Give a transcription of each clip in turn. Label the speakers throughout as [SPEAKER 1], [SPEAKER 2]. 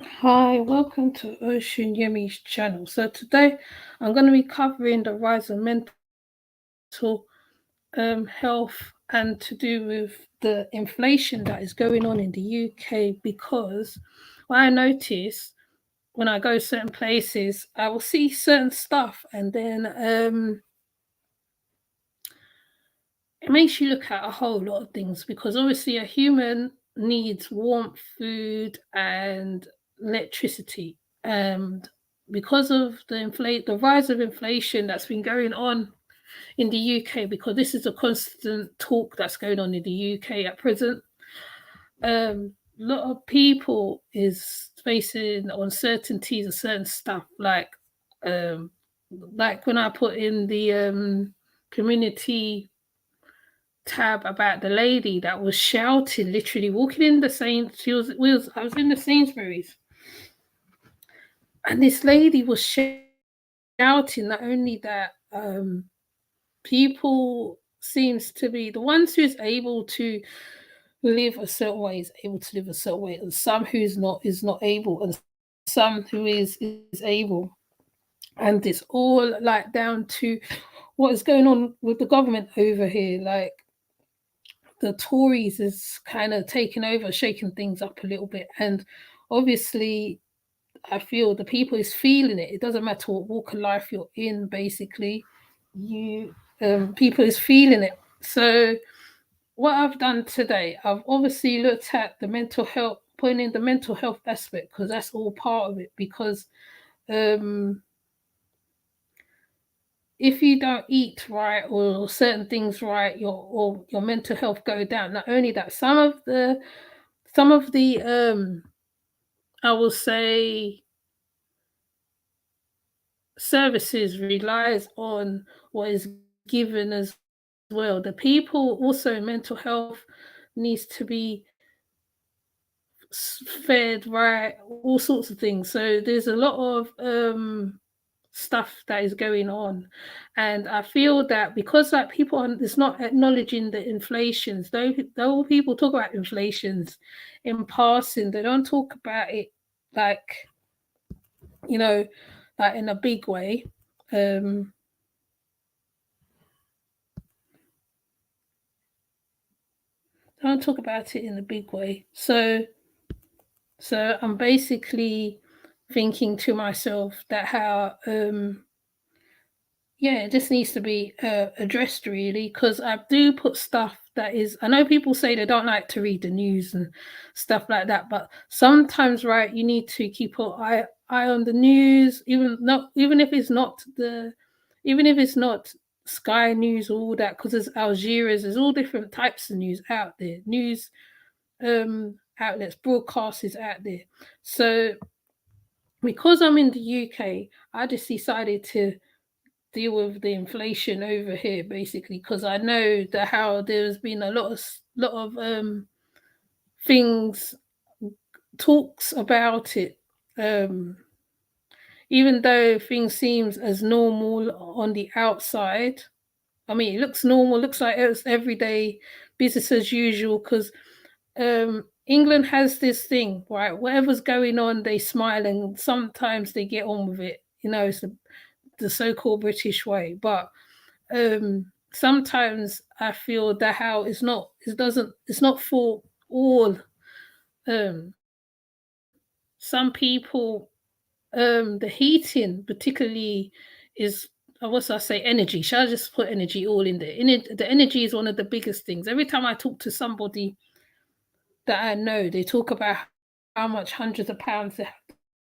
[SPEAKER 1] Hi, welcome to Ocean Yemi's channel. So today I'm going to be covering the rise of mental health and to do with the inflation that is going on in the UK because what I notice when I go certain places, I will see certain stuff and then it makes you look at a whole lot of things because obviously a human needs warmth, food, and electricity. And because of the rise of inflation that's been going on in the UK, because this is a constant talk that's going on in the UK at present, a lot of people is facing uncertainties of certain stuff um like when I put in the community tab about the lady that was shouting, literally walking in the same. I was in the Sainsbury's, and this lady was shouting not only that people seems to be the ones who's able to live a certain way is able to live a certain way, and some who's not is not able, and some who is able. And it's all like down to what is going on with the government over here. Like the Tories is kind of taking over, shaking things up a little bit. And obviously, I feel the people is feeling it. It doesn't matter what walk of life you're in, basically, you people is feeling it. So what I've done today, I've obviously looked at the mental health, putting in the mental health aspect because that's all part of it. Because um, if you don't eat right or certain things right, your mental health go down. Not only that, some of the I will say services relies on what is given as well. The people also in mental health needs to be fed right, all sorts of things. So there's a lot of stuff that is going on, and I feel that because like people are it's not acknowledging the inflations, though people talk about inflations in passing, they don't talk about it like you know like in a big way. um don't talk about it in a big way. So I'm basically thinking to myself that how yeah, it just needs to be addressed really, because I do put stuff that is. I know people say they don't like to read the news and stuff like that, but sometimes, right, you need to keep an eye on the news, even if it's not Sky News or all that, because there's Al Jazeera, there's all different types of news out there, news outlets, broadcasters out there. So because I'm in the UK, I just decided to deal with the inflation over here basically because I know that how there's been a lot of things talks about it, um even though things seems as normal on the outside. I mean, it looks normal, looks like it's everyday business as usual because England has this thing, right? Whatever's going on, they smile and sometimes they get on with it. It's the so-called British way. But sometimes I feel that how it's not for all. Some people, the heating particularly is what's I say energy. Shall I just put energy all in there? The energy is one of the biggest things. Every time I talk to somebody that I know, they talk about how much hundreds of pounds they have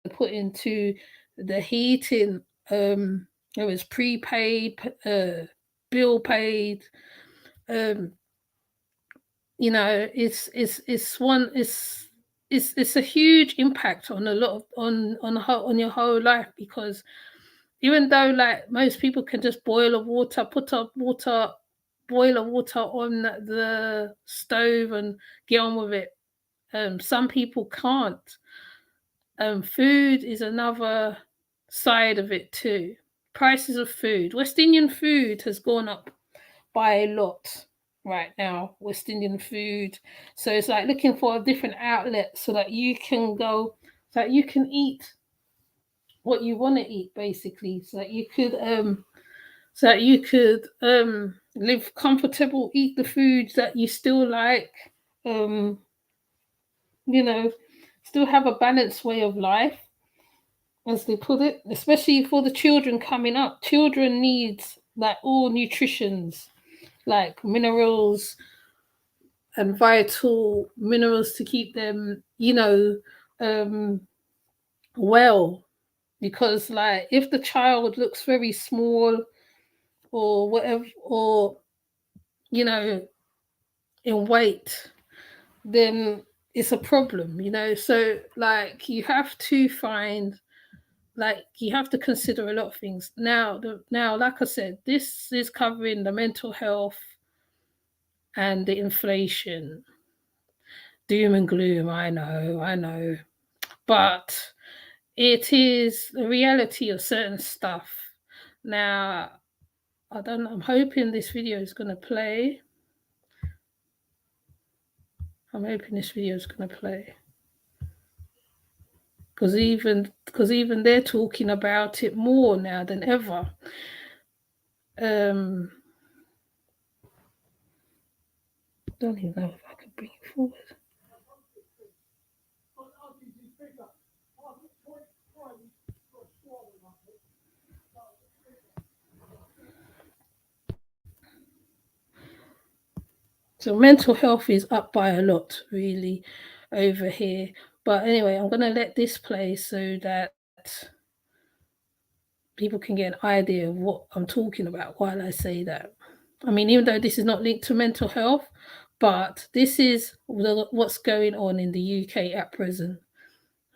[SPEAKER 1] to put into the heating. It was prepaid, bill paid. Um, it's a huge impact on a lot of on your whole life because even though like most people can just boil a water, put up water, boil a water on the stove and get on with it. Some people can't. Food is another side of it too. Prices of food. West Indian food has gone up by a lot right now. West Indian food. So it's like looking for a different outlet so that you can go. that you can eat what you want to eat, basically, so that you could live comfortable, eat the foods that you still like, you know, still have a balanced way of life, as they put it, especially for the children coming up. Children needs like all nutritions, like minerals and vital minerals to keep them, well. Because like if the child looks very small or whatever, or in weight, then it's a problem, so like you have to consider a lot of things. Now like I said, this is covering the mental health and the inflation. Doom and gloom, I know, but it is the reality of certain stuff. Now I'm hoping this video is going to play. Because even they're talking about it more now than ever. Don't even know if I can bring it forward. So mental health is up by a lot, really, over here. But anyway, I'm going to let this play so that people can get an idea of what I'm talking about while I say that. I mean, even though this is not linked to mental health, but this is what's going on in the UK at present.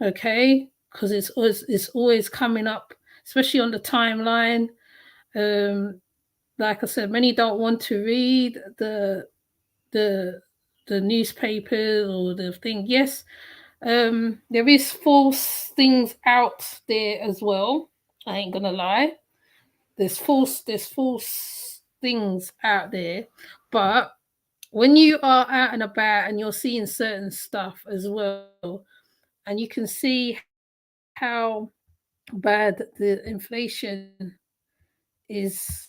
[SPEAKER 1] Okay? Because it's always coming up, especially on the timeline. Like I said, many don't want to read the newspaper or the thing. Yes, there is false things out there as well. I ain't gonna lie. There's false things out there, but when you are out and about and you're seeing certain stuff as well, and you can see how bad the inflation is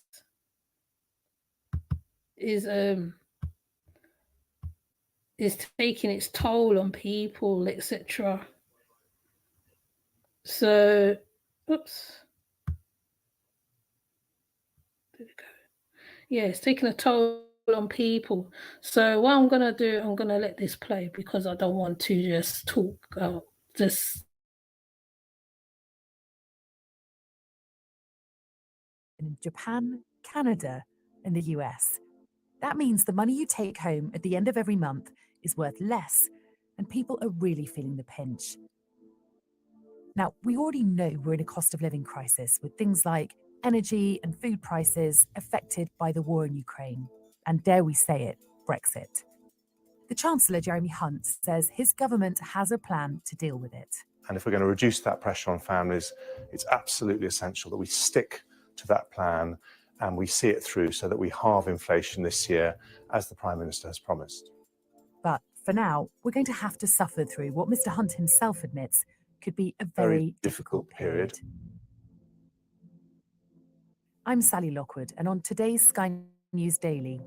[SPEAKER 1] taking its toll on people, etc. So, oops. There we go. Yeah, it's taking a toll on people. So what I'm gonna do, I'm gonna let this play because I don't want to just talk.
[SPEAKER 2] In Japan, Canada, and the US. That means the money you take home at the end of every month is worth less, and people are really feeling the pinch. Now, we already know we're in a cost of living crisis with things like energy and food prices affected by the war in Ukraine, and dare we say it, Brexit. The Chancellor, Jeremy Hunt, says his government has a plan to deal with it.
[SPEAKER 3] And if we're going to reduce that pressure on families, it's absolutely essential that we stick to that plan and we see it through so that we halve inflation this year, as the Prime Minister has promised.
[SPEAKER 2] But for now, we're going to have to suffer through what Mr. Hunt himself admits could be a very difficult period. I'm Sally Lockwood, and on today's Sky News Daily,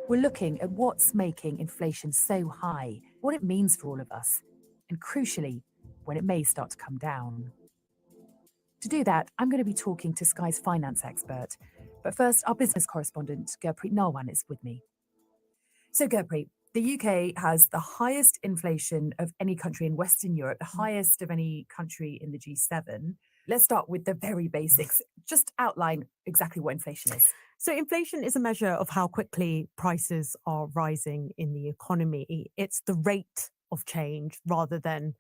[SPEAKER 2] we're looking at what's making inflation so high, what it means for all of us, and crucially, when it may start to come down. To do that, I'm going to be talking to Sky's finance expert. But first, our business correspondent, Gurpreet Narwan, is with me. So, Gurpreet, the UK has the highest inflation of any country in Western Europe, the highest of any country in the G7. Let's start with the very basics. Just outline exactly what inflation is.
[SPEAKER 4] So inflation is a measure of how quickly prices are rising in the economy. It's the rate of change rather than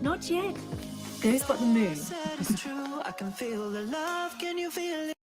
[SPEAKER 2] Not yet. Who's got the move?
[SPEAKER 5] I can feel the love. Can you feel it?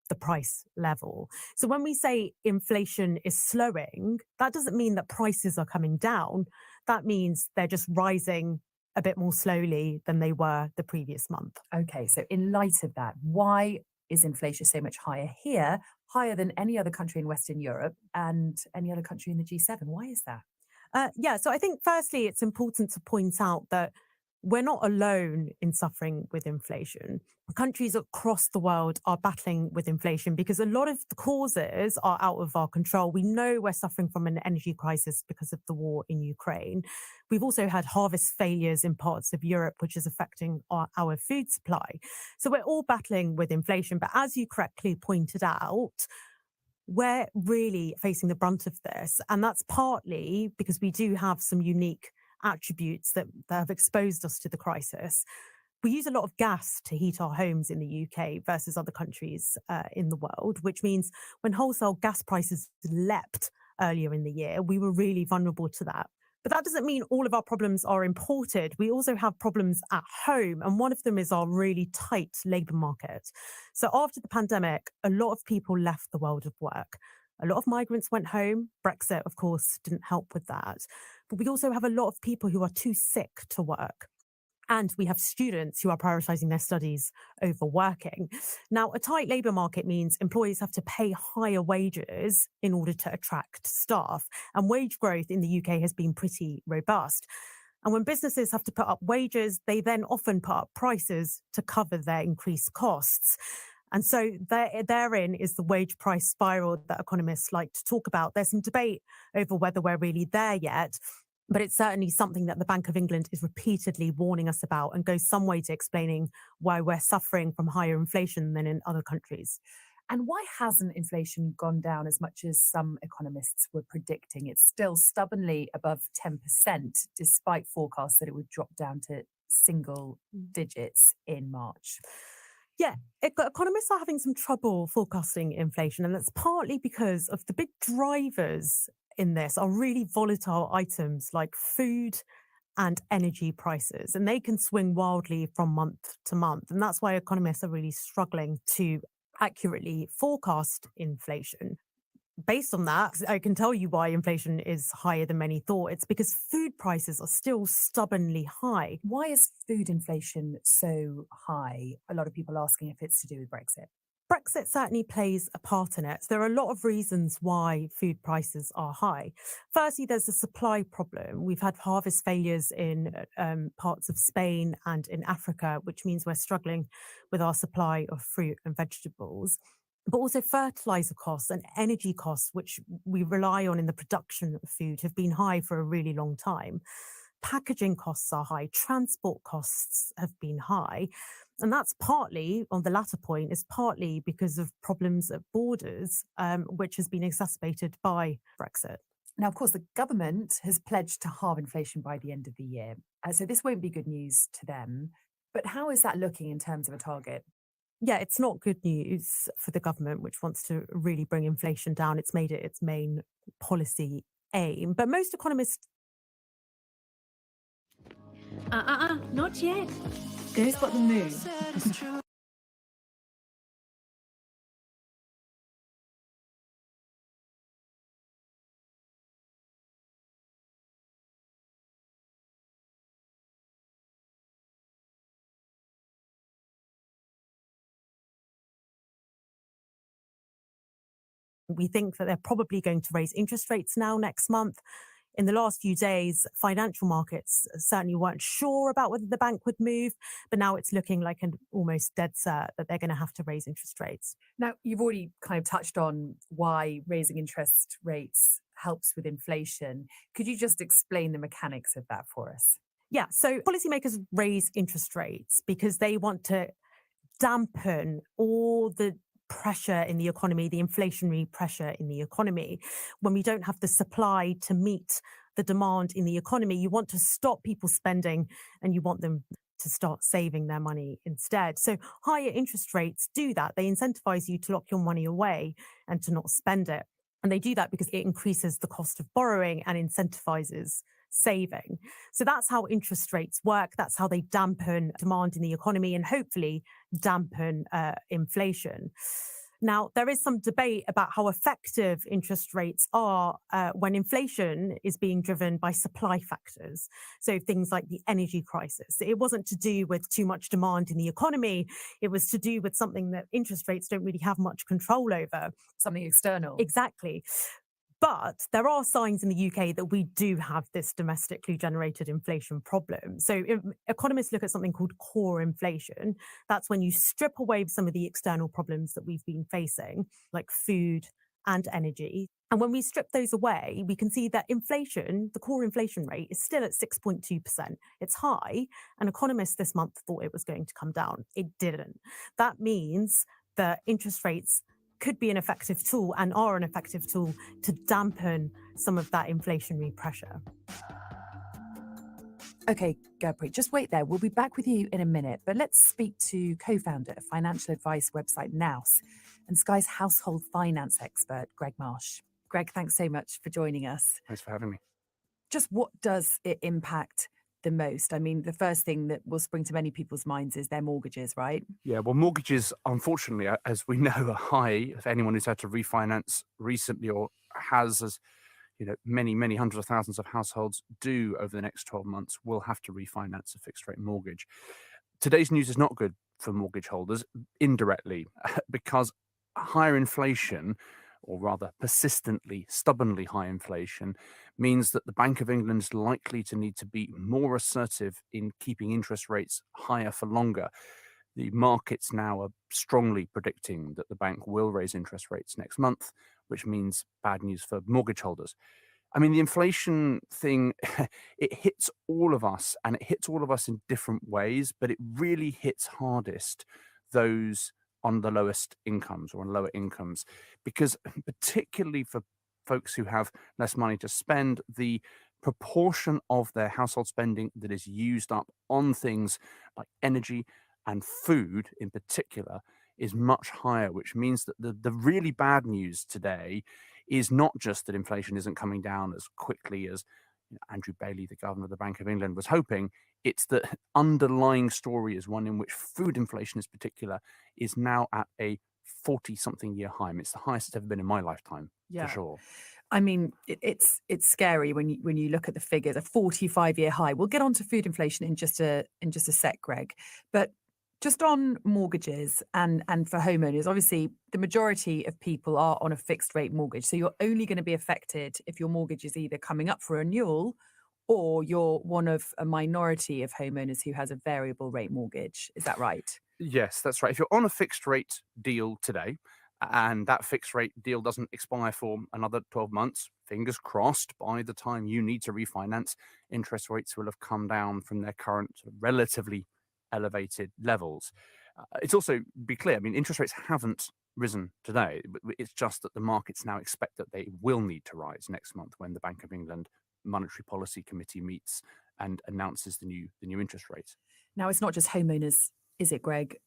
[SPEAKER 4] the price level. So when we say inflation is slowing, that doesn't mean that prices are coming down. That means they're just rising a bit more slowly than they were the previous month.
[SPEAKER 2] Okay, so in light of that, why is inflation so much higher here, higher than any other country in Western Europe and any other country in the G7? Why is that?
[SPEAKER 4] So I think firstly, it's important to point out that we're not alone in suffering with inflation. Countries across the world are battling with inflation because a lot of the causes are out of our control. We know we're suffering from an energy crisis because of the war in Ukraine. We've also had harvest failures in parts of Europe, which is affecting our food supply. So we're all battling with inflation. But as you correctly pointed out, we're really facing the brunt of this. And that's partly because we do have some unique attributes that have exposed us to the crisis. We use a lot of gas to heat our homes in the UK versus other countries in the world, which means when wholesale gas prices leapt earlier in the year, we were really vulnerable to that. But that doesn't mean all of our problems are imported. We also have problems at home, and one of them is our really tight labour market. So after the pandemic, a lot of people left the world of work. A lot of migrants went home. Brexit, of course, didn't help with that. But we also have a lot of people who are too sick to work. And we have students who are prioritising their studies over working. Now, a tight labour market means employers have to pay higher wages in order to attract staff. And wage growth in the UK has been pretty robust. And when businesses have to put up wages, they then often put up prices to cover their increased costs. And so therein is the wage price spiral that economists like to talk about. There's some debate over whether we're really there yet, but it's certainly something that the Bank of England is repeatedly warning us about and goes some way to explaining why we're suffering from higher inflation than in other countries.
[SPEAKER 2] And why hasn't inflation gone down as much as some economists were predicting? It's still stubbornly above 10%, despite forecasts that it would drop down to single digits in March.
[SPEAKER 4] Yeah, economists are having some trouble forecasting inflation, and that's partly because of the big drivers in this are really volatile items like food and energy prices, and they can swing wildly from month to month. And that's why economists are really struggling to accurately forecast inflation. Based on that, I can tell you why inflation is higher than many thought. It's because food prices are still stubbornly high.
[SPEAKER 2] Why is food inflation so high? A lot of people asking if it's to do with Brexit.
[SPEAKER 4] Brexit certainly plays a part in it. There are a lot of reasons why food prices are high. Firstly, there's a supply problem. We've had harvest failures in parts of Spain and in Africa, which means we're struggling with our supply of fruit and vegetables. But also fertilizer costs and energy costs, which we rely on in the production of food, have been high for a really long time. Packaging costs are high, transport costs have been high. And that's partly, on the latter point, is partly because of problems at borders, which has been exacerbated by Brexit.
[SPEAKER 2] Now, of course, the government has pledged to halve inflation by the end of the year. So this won't be good news to them. But how is that looking in terms of a target?
[SPEAKER 4] Yeah, it's not good news for the government, which wants to really bring inflation down. It's made it its main policy aim. But most economists...
[SPEAKER 6] Not yet.
[SPEAKER 2] Who's got the moon?
[SPEAKER 5] Said it's true.
[SPEAKER 4] We think that they're probably going to raise interest rates now next month. In the last few days, financial markets certainly weren't sure about whether the bank would move, but now it's looking like an almost dead cert that they're going to have to raise interest rates.
[SPEAKER 2] Now, you've already kind of touched on why raising interest rates helps with inflation. Could you just explain the mechanics of that for us?
[SPEAKER 4] Yeah, so policymakers raise interest rates because they want to dampen all the pressure in the economy, the inflationary pressure in the economy. When we don't have the supply to meet the demand in the economy, you want to stop people spending and you want them to start saving their money instead. So higher interest rates do that. They incentivize you to lock your money away and to not spend it. And they do that because it increases the cost of borrowing and incentivizes saving. So that's how interest rates work. That's how they dampen demand in the economy and hopefully dampen inflation. Now, there is some debate about how effective interest rates are when inflation is being driven by supply factors. So things like the energy crisis. It wasn't to do with too much demand in the economy. It was to do with something that interest rates don't really have much control over.
[SPEAKER 2] Something external.
[SPEAKER 4] Exactly. But there are signs in the UK that we do have this domestically generated inflation problem. So economists look at something called core inflation. That's when you strip away some of the external problems that we've been facing, like food and energy. And when we strip those away, we can see that inflation, the core inflation rate, is still at 6.2%. It's high, and economists this month thought it was going to come down. It didn't. That means that interest rates could be an effective tool and are an effective tool to dampen some of that inflationary pressure.
[SPEAKER 2] Okay, Gurpreet, just wait there. We'll be back with you in a minute, but let's speak to co-founder of financial advice website Nous and Sky's household finance expert, Greg Marsh. Greg, thanks so much for joining us.
[SPEAKER 7] Thanks for having me.
[SPEAKER 2] Just what does it impact the most? I mean, the first thing that will spring to many people's minds is their mortgages, right?
[SPEAKER 7] Yeah, well, mortgages, unfortunately, as we know, are high. If anyone who's had to refinance recently or has, as you know, many hundreds of thousands of households do over the next 12 months, will have to refinance a fixed rate mortgage. Today's news is not good for mortgage holders indirectly because higher inflation, or rather persistently, stubbornly high inflation, means that the Bank of England is likely to need to be more assertive in keeping interest rates higher for longer. The markets now are strongly predicting that the bank will raise interest rates next month, which means bad news for mortgage holders. I mean, the inflation thing, it hits all of us, and it hits all of us in different ways, but it really hits hardest those on the lowest incomes or on lower incomes, because particularly for folks who have less money to spend, the proportion of their household spending that is used up on things like energy and food in particular is much higher, which means that the really bad news today is not just that inflation isn't coming down as quickly as Andrew Bailey, the governor of the Bank of England, was hoping. It's the underlying story is one in which food inflation, in particular, is now at a 40-something year high. I mean, it's the highest it's ever been in my lifetime, for sure.
[SPEAKER 2] I mean, it's scary when you look at the figures, a 45-year high. We'll get on to food inflation in just a sec, Greg. But just on mortgages and for homeowners, obviously the majority of people are on a fixed rate mortgage. So you're only going to be affected if your mortgage is either coming up for renewal or you're one of a minority of homeowners who has a variable rate mortgage. Is that right?
[SPEAKER 7] Yes, that's right. If you're on a fixed rate deal today, and that fixed rate deal doesn't expire for another 12 months, fingers crossed, by the time you need to refinance, interest rates will have come down from their current relatively elevated levels. It's also, be clear, I mean, interest rates haven't risen today. It's just that the markets now expect that they will need to rise next month when the Bank of England Monetary Policy Committee meets and announces the new interest rates.
[SPEAKER 2] Now, it's not just homeowners, is it, Greg?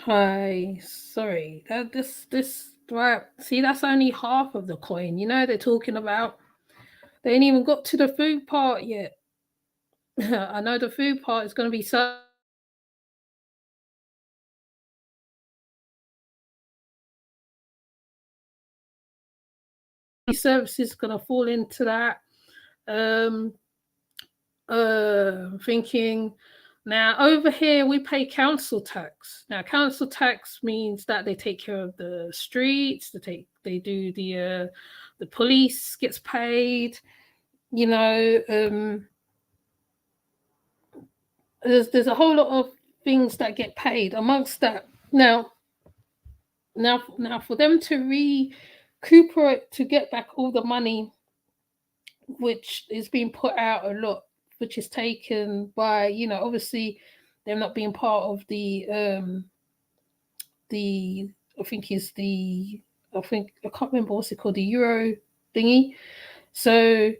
[SPEAKER 1] Hi, sorry. This right. See, that's only half of the coin. You know, they're talking about. They ain't even got to the food part yet. I know the food part is going to be so. Services going to fall into that. Thinking. Now, over here, we pay council tax. Now, council tax means that they take care of the streets. They do the police gets paid. You know, there's a whole lot of things that get paid amongst that. Now, for them to recuperate, to get back all the money, which is being put out a lot, which is taken by, you know, obviously them not being part of the the I think is the I can't remember what's it called, the Euro thingy. So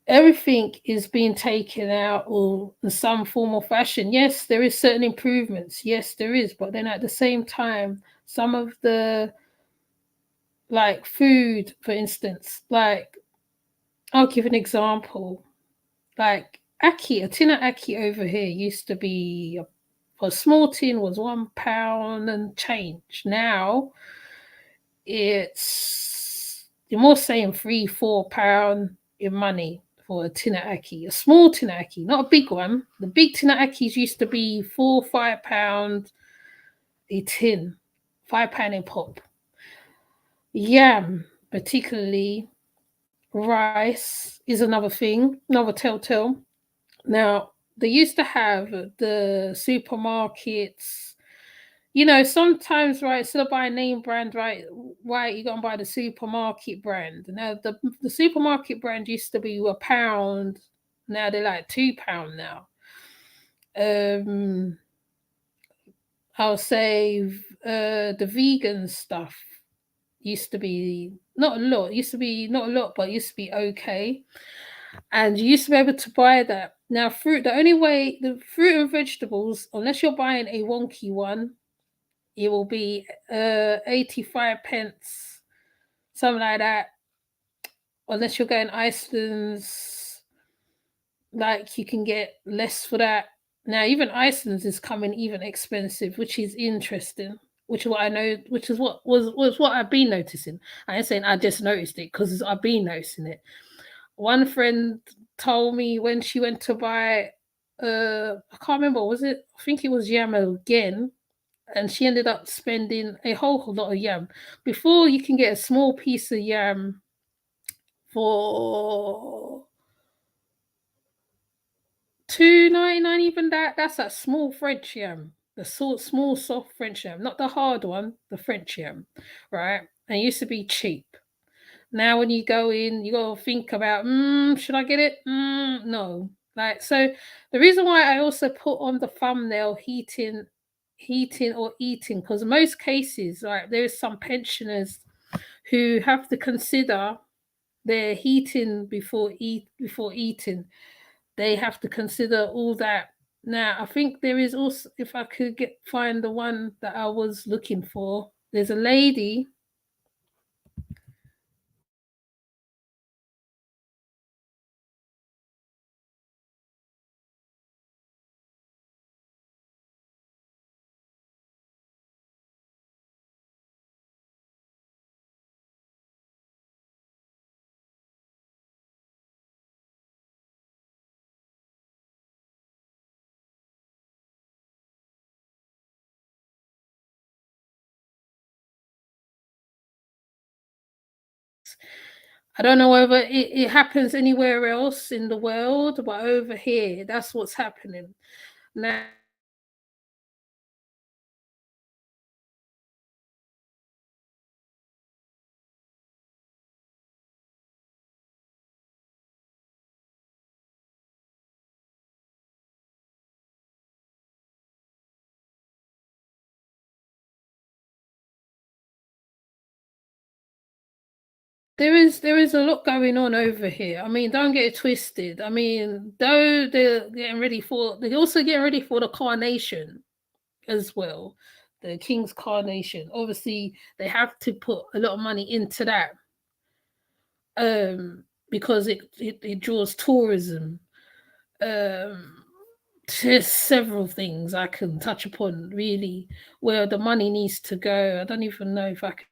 [SPEAKER 1] everything is being taken out or in some form or fashion. Yes, there is certain improvements. Yes, there is, but then at the same time, some of the like food, for instance, like I'll give an example. Like ackee, a tin of ackee over here used to be a small tin was £1 and change. Now it's you're more saying £3-4 in money for a tin of ackee, a small tin of ackee, not a big one. The big tin of ackees used to be £4-5 a tin, £5 a pop. Yam, particularly rice, is another thing, another telltale. Now, they used to have the supermarkets, you know, sometimes, right, instead of buying name brand, right, you go and buy the supermarket brand. Now, the supermarket brand used to be £1. Now they're like £2 now. I'll say the vegan stuff used to be not a lot, but used to be okay. And you used to be able to buy that. Now, the fruit and vegetables, unless you're buying a wonky one, it will be 85 pence, something like that. Unless you're going Iceland's, like you can get less for that. Now, even Iceland's is coming even expensive, which is interesting. Which is what I know, which is what was what I've been noticing. I ain't saying I just noticed it because I've been noticing it. One friend told me when she went to buy I can't remember, was it? I think it was yam again, and she ended up spending a whole lot of yam. Before you can get a small piece of yam for £2.99, even that's a small French yam. The small soft French yam, not the hard one, the French yam, right? And it used to be cheap. Now when you go in, you gotta think about, should I get it? No. Like, so the reason why I also put on the thumbnail heating or eating, because in most cases, right, there's some pensioners who have to consider their heating before eating. They have to consider all that. Now, I think there is also, if I could find the one that I was looking for, there's a lady. I don't know whether it happens anywhere else in the world, but over here, that's what's happening. Now, there is a lot going on over here. I mean, don't get it twisted. I mean, though they're also getting ready for the coronation as well, the king's coronation. Obviously, they have to put a lot of money into that, because it draws tourism. There's several things I can touch upon really where the money needs to go. I don't even know if I can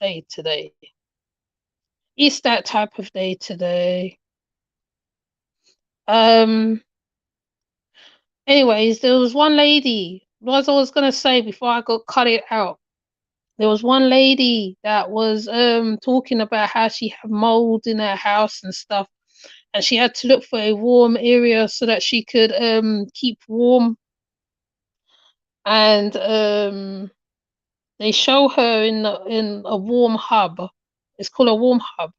[SPEAKER 1] day today. It's that type of day today. Anyways, there was one lady, what I was gonna say before I got cut it out. There was one lady that was talking about how she had mold in her house and stuff, and she had to look for a warm area so that she could keep warm. And they show her in a warm hub. It's called a warm hub.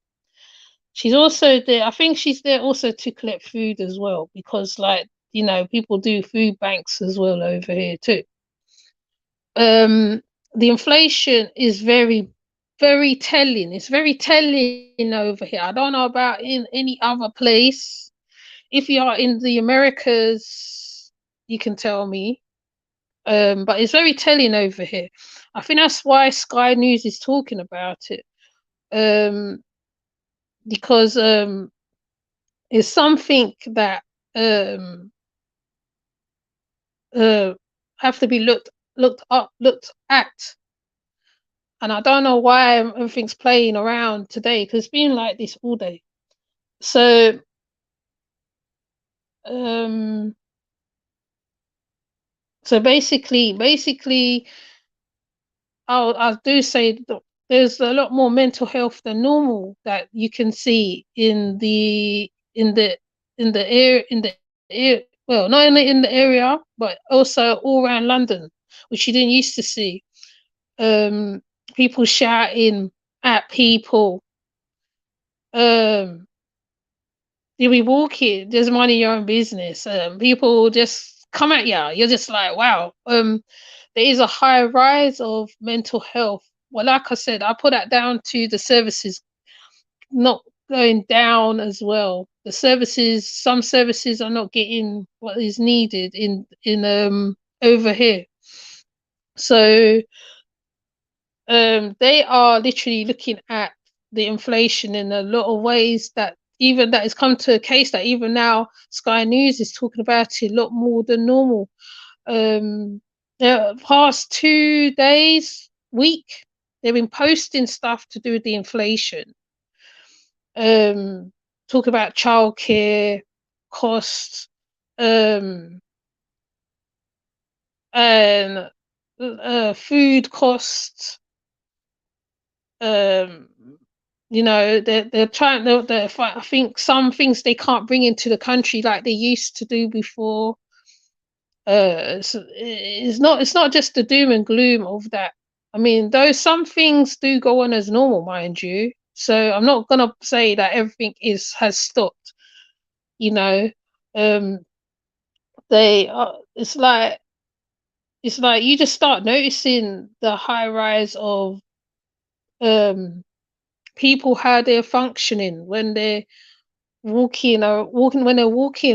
[SPEAKER 1] She's also there. I think she's there also to collect food as well, because, like, you know, people do food banks as well over here too. The inflation is very, very telling. It's very telling over here. I don't know about in any other place. If you are in the Americas, you can tell me. But it's very telling over here. I think that's why Sky News is talking about it. Because it's something that have to be looked at. And I don't know why everything's playing around today, because it's been like this all day. So basically I do say that there's a lot more mental health than normal that you can see in the area, well, not only in the area but also all around London, which you didn't used to see. People shouting at people. You'll be walking, there's money in your own business. People just come at you. You're just like, wow. There is a high rise of mental health. Well, like I said, I put that down to the services not going down as well. The services, some services are not getting what is needed in over here. So they are literally looking at the inflation in a lot of ways that even that has come to a case that even now Sky News is talking about it a lot more than normal. The past 2 days, week, they've been posting stuff to do with the inflation. Talk about childcare costs, and food costs. You know, they're trying. I think some things they can't bring into the country like they used to do before. So it's not just the doom and gloom of that. I mean, though some things do go on as normal, mind you. So I'm not gonna say that everything has stopped. You know, it's like you just start noticing the high rise of people, how they're functioning when they're walking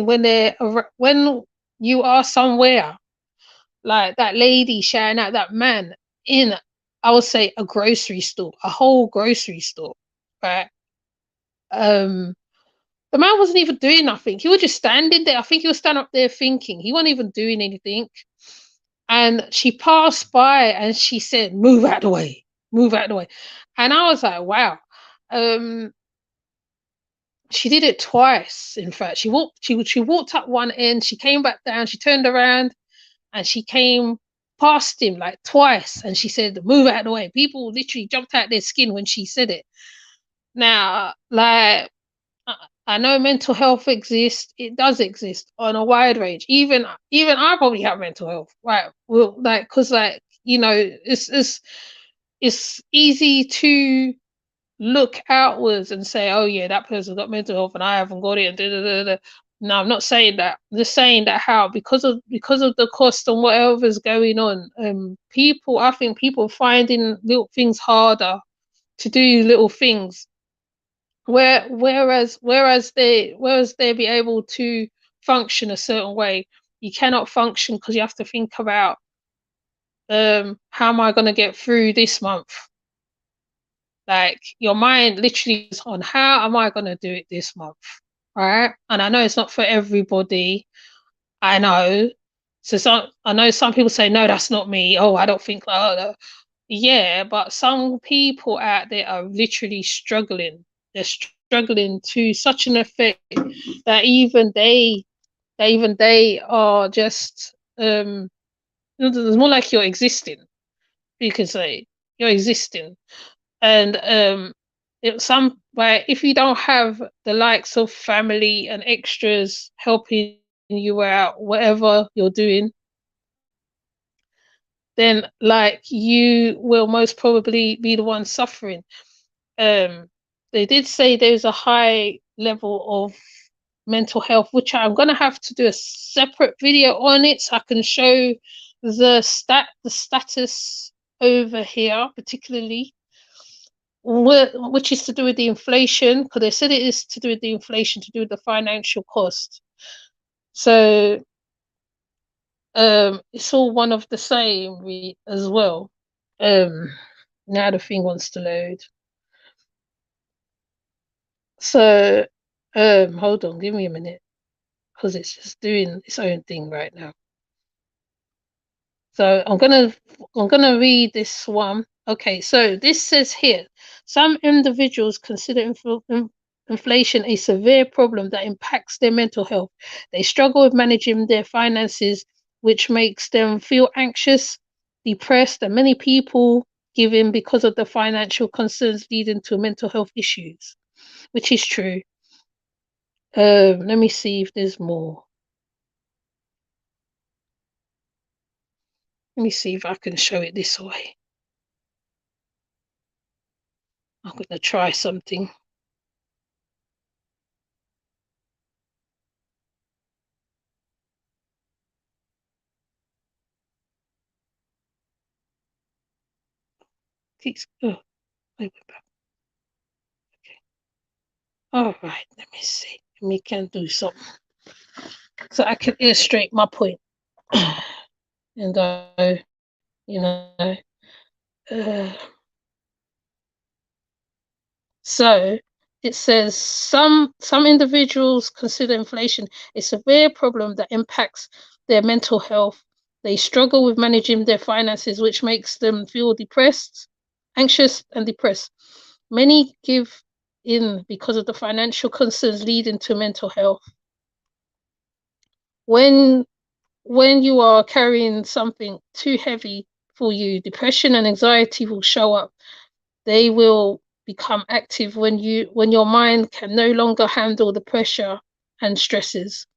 [SPEAKER 1] when you are somewhere, like that lady shouting at that man in, I would say, a grocery store, a whole grocery store, right? The man wasn't even doing nothing. He was just standing there. I think he was standing up there thinking. He wasn't even doing anything. And she passed by and she said, "Move out of the way, move out of the way." And I was like, wow. She did it twice. In fact, she walked up one end, she came back down, she turned around, and she came past him like twice. And she said, "Move out of the way." People literally jumped out their skin when she said it. Now, like, I know mental health exists. It does exist on a wide range. Even I probably have mental health, right? Well, like, because, like, you know, it's easy to look outwards and say, "Oh yeah, that person's got mental health and I haven't got it." And da, da, da, da. No, I'm not saying that. I'm just saying that how because of the cost and whatever's going on, I think people finding little things harder to do little things. Whereas they be able to function a certain way, you cannot function because you have to think about how am I going to get through this month? Like, your mind literally is on how am I going to do it this month, right? And I know it's not for everybody. I know. I know some people say, no, that's not me. Oh, I don't think like that. Yeah, but some people out there are literally struggling. They're struggling to such an effect that even they are just it's more like you're existing. You could say you're existing, and if you don't have the likes of family and extras helping you out, whatever you're doing, then like you will most probably be the one suffering. They did say there's a high level of mental health, which I'm gonna have to do a separate video on it so I can show the status over here, particularly which is to do with the inflation, because they said it is to do with the inflation, to do with the financial cost. So it's all one of the same as well. Now the thing wants to load. So hold on, give me a minute, because it's just doing its own thing right now. So I'm gonna read this one. Okay, so this says here, some individuals consider inflation a severe problem that impacts their mental health. They struggle with managing their finances, which makes them feel anxious, depressed, and many people give in because of the financial concerns leading to mental health issues, which is true. Let me see if there's more. Let me see if I can show it this way. I'm going to try something. Oh, wait, back. Okay. All right, let me see. Let me can do something so I can illustrate my point. And you know, uh, so it says some individuals consider inflation a severe problem that impacts their mental health. They struggle with managing their finances, which makes them feel depressed, anxious, and depressed. Many give in because of the financial concerns leading to mental health. When you are carrying something too heavy for you, depression and anxiety will show up. They will become active when your mind can no longer handle the pressure and stresses.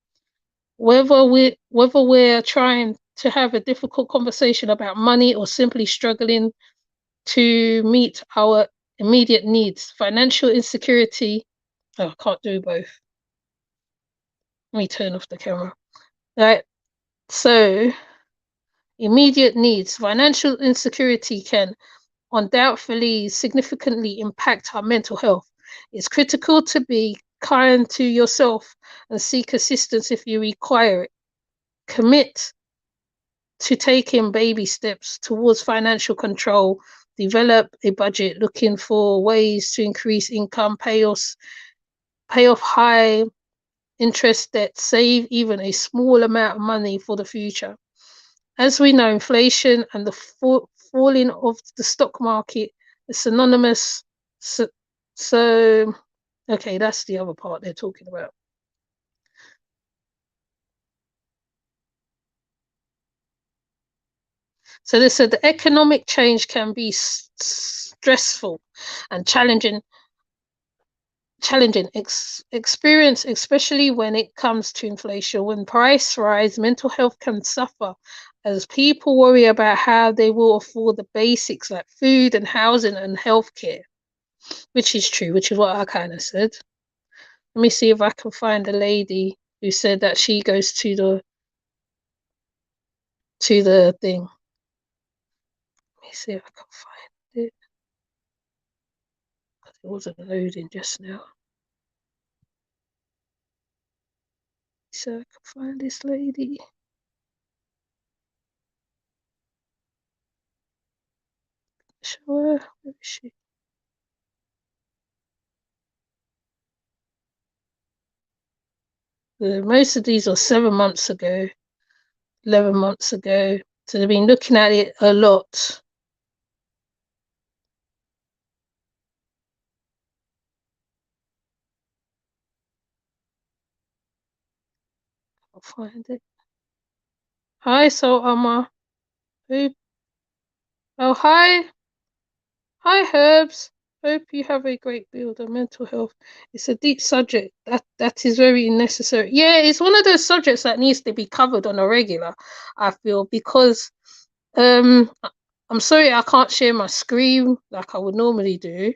[SPEAKER 1] Whether we're trying to have a difficult conversation about money or simply struggling to meet our immediate needs, financial insecurity. Oh, I can't do both. Let me turn off the camera. Right. So immediate needs, financial insecurity can undoubtedly significantly impact our mental health. It's critical to be kind to yourself and seek assistance if you require it. Commit to taking baby steps towards financial control. Develop a budget, looking for ways to increase income, pay off high interest debt, save even a small amount of money for the future. As we know, inflation and the falling of the stock market is synonymous. So, okay, that's the other part they're talking about. So they said the economic change can be stressful and challenging experience, especially when it comes to inflation. When price rise, mental health can suffer as people worry about how they will afford the basics like food and housing and healthcare, which is true, which is what I kind of said. Let me see if I can find a lady who said that she goes to the thing. Let me see if I can find it. It wasn't loading just now. So I can find this lady. Sure, where is she? Most of these are 7 months ago, 11 months ago. So they've been looking at it a lot. I'll find it. Hi, so Amma. Oh, hi. Hi, Herbs. Hope you have a great build on mental health. It's a deep subject that is very necessary. Yeah, it's one of those subjects that needs to be covered on a regular, I feel, because I'm sorry I can't share my screen like I would normally do.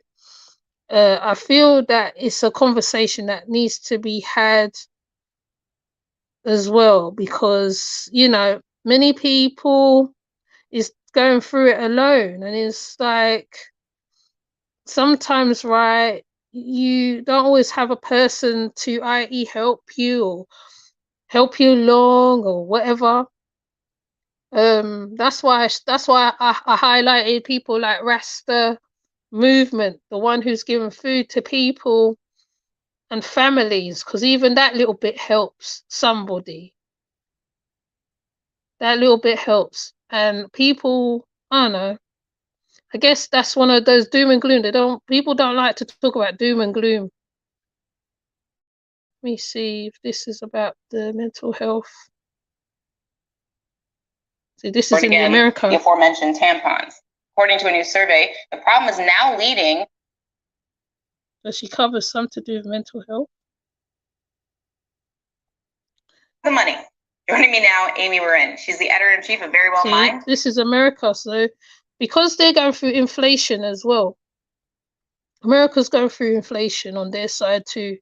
[SPEAKER 1] I feel that it's a conversation that needs to be had as well, because many people is going through it alone, and it's like sometimes, right, you don't always have a person to i.e. help you or help you along or whatever. That's why I highlighted people like Rasta movement, the one who's giving food to people and families, because even that little bit helps somebody. That little bit helps. And people, I don't know, I guess that's one of those doom and gloom. People don't like to talk about doom and gloom. Let me see if this is about the mental health. So this is in America.
[SPEAKER 8] The aforementioned tampons. According to a new survey, the problem is now leading.
[SPEAKER 1] So she covers some to do with mental health.
[SPEAKER 8] The money. Joining me now, Amy Marin. She's the editor-in-chief of Very Well Mind.
[SPEAKER 1] This is America, so because they're going through inflation as well. America's going through inflation on their side too.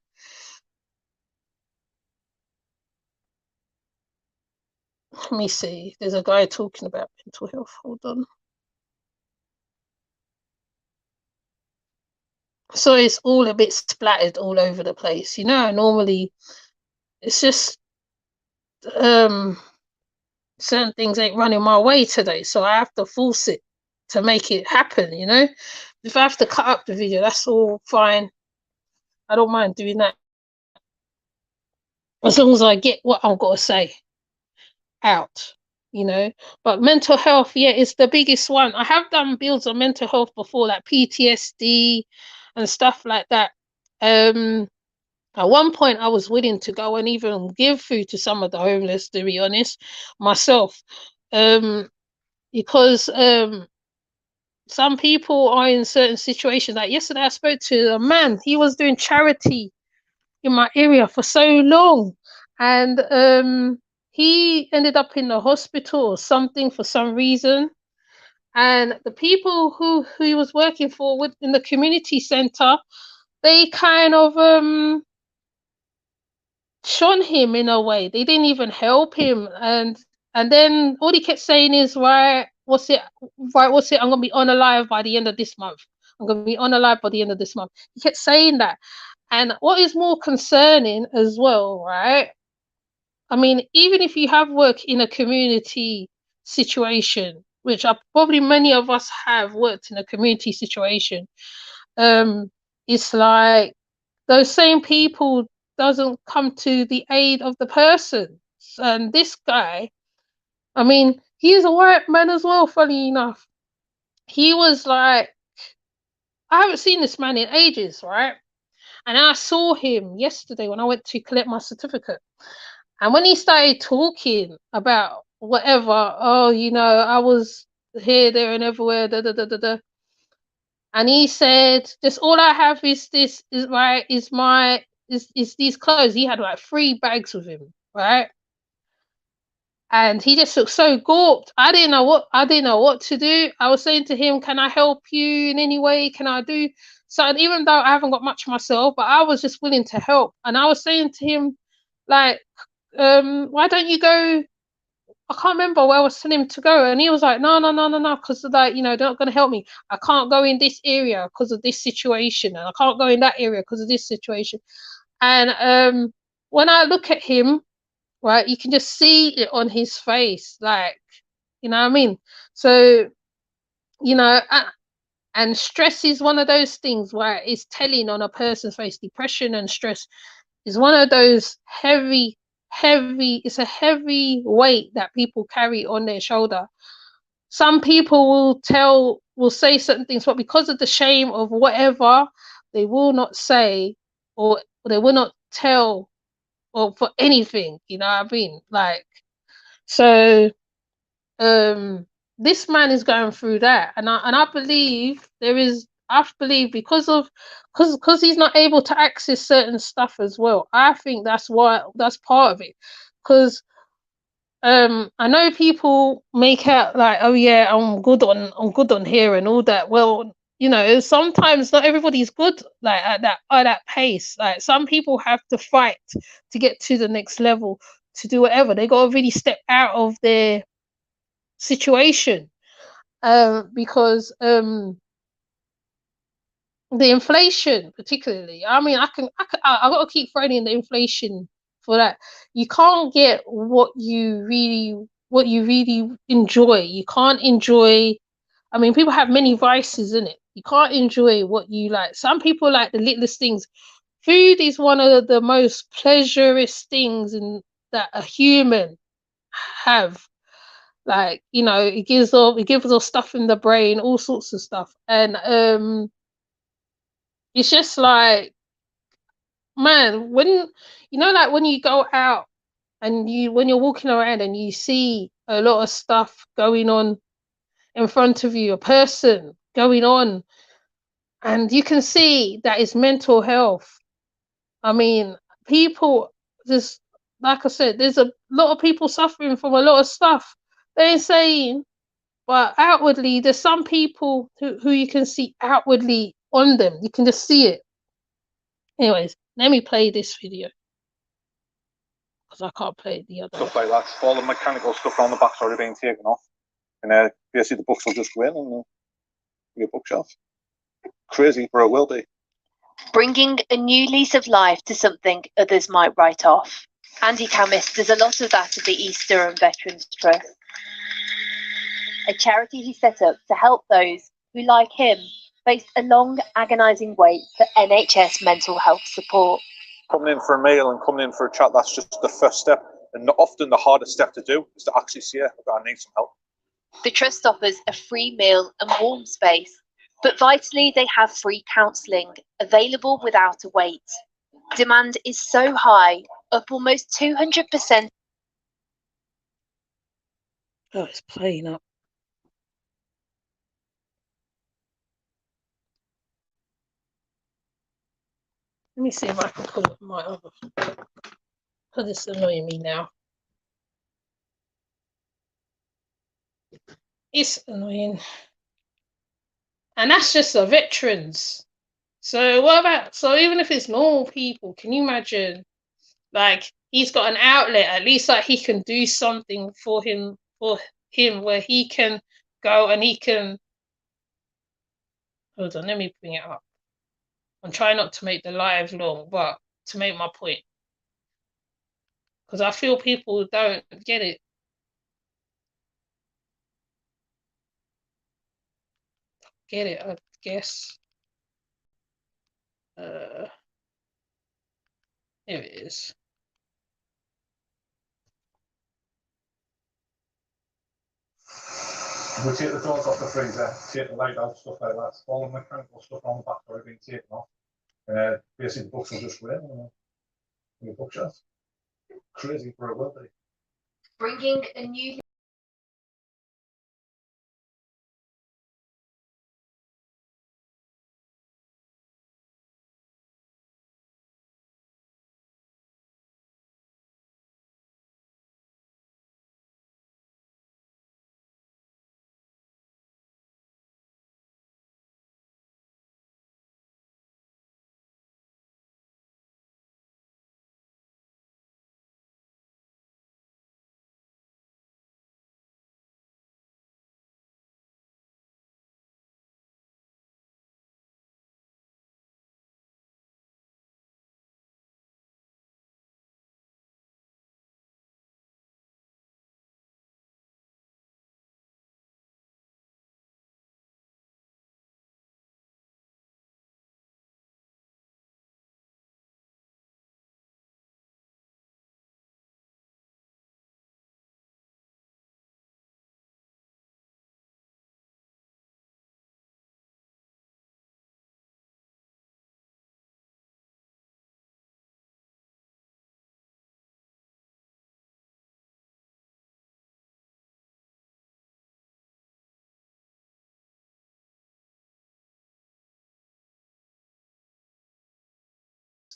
[SPEAKER 1] Let me see. There's a guy talking about mental health. Hold on. So it's all a bit splattered all over the place. Normally it's just certain things ain't running my way today, so I have to force it to make it happen. If I have to cut up the video, that's all fine. I don't mind doing that, as long as I get what I've got to say out. But mental health, yeah, it's the biggest one. I have done builds on mental health before, like PTSD and stuff like that. At one point I was willing to go and even give food to some of the homeless, to be honest, myself, because some people are in certain situations. Like yesterday I spoke to a man. He was doing charity in my area for so long, and he ended up in the hospital or something for some reason, and the people who he was working for in the community center, they kind of shun him in a way. They didn't even help him, and then all he kept saying is, right, what's it, I'm gonna be unalive by the end of this month. I'm gonna be unalive by the end of this month. He kept saying that. And what is more concerning as well, right? I mean, even if you have worked in a community situation, which probably many of us have worked in a community situation, it's like those same people doesn't come to the aid of the person. And this guy, I mean, he's a white man as well, funny enough. He was like, I haven't seen this man in ages, right? And I saw him yesterday when I went to collect my certificate. And when he started talking about whatever, I was here, there, and everywhere, and he said, just all I have is this, is these clothes. He had like 3 bags with him, right? And he just looked so gawped. I didn't know what to do. I was saying to him, can I help you in any way? Can I do something? Even though I haven't got much myself, but I was just willing to help. And I was saying to him, like, why don't you go? I can't remember where I was telling him to go. And he was like, no, because like, they're not going to help me. I can't go in this area because of this situation. And I can't go in that area because of this situation. And when I look at him, right, you can just see it on his face, like, you know what I mean? So, and stress is one of those things where it's telling on a person's face. Depression and stress is one of those heavy, it's a heavy weight that people carry on their shoulder. Some people will say certain things, but because of the shame of whatever, they will not say, or they will not tell or for anything. You know what I mean? Like, so this man is going through that, and I believe because he's not able to access certain stuff as well. I think that's part of it, because I know people make out like, oh yeah, I'm good on here and all that. Well, you know, sometimes not everybody's good like at that pace. Like, some people have to fight to get to the next level, to do whatever. They got to really step out of their situation, because the inflation particularly, I mean, I got to keep throwing in the inflation for that. You can't get what you really enjoy. You can't enjoy, I mean, people have many vices in it. You can't enjoy what you like. Some people like the littlest things. Food is one of the most pleasurous things that a human have. Like, you know, it gives off stuff in the brain, all sorts of stuff. And it's just like, man, when you know, like when you go out and when you're walking around and you see a lot of stuff going on in front of you, a person going on, and you can see that it's mental health. I mean, people, there's, like I said, there's a lot of people suffering from a lot of stuff. They're saying, but outwardly, there's some people who you can see outwardly on them. You can just see it. Anyways, let me play this video, because I can't play the other
[SPEAKER 9] stuff like that. All the mechanical stuff on the back's already being taken off, and basically the books will just go in and be a bookshelf. Crazy, but it will be.
[SPEAKER 10] Bringing a new lease of life to something others might write off. Andy Camis does a lot of that at the East Durham Veterans Trust, a charity he set up to help those who, like him, face a long, agonising wait for NHS mental health support.
[SPEAKER 9] Coming in for a meal and coming in for a chat, that's just the first step. And often the hardest step to do is to actually say, I need some help.
[SPEAKER 10] The Trust offers a free meal and warm space, but vitally they have free counselling available without a wait. Demand is so high, up almost 200%.
[SPEAKER 1] Oh, it's playing up. Let me see if I can pull up my other, because it's annoying me now. It's annoying. And that's just the veterans. So what about, so even if it's normal people, can you imagine, like, he's got an outlet, at least like he can do something for him where he can go and he can, hold on, let me bring it up. I'm trying not to make the live long, but to make my point, because I feel people don't get it. I guess. Here it is.
[SPEAKER 9] We take the doors off the freezer, take the light out, stuff like that. All the mechanical stuff on the back's already been taken off. Basically the books will just go in and a bookshelf. Crazy, but it will be.
[SPEAKER 10] Bringing a new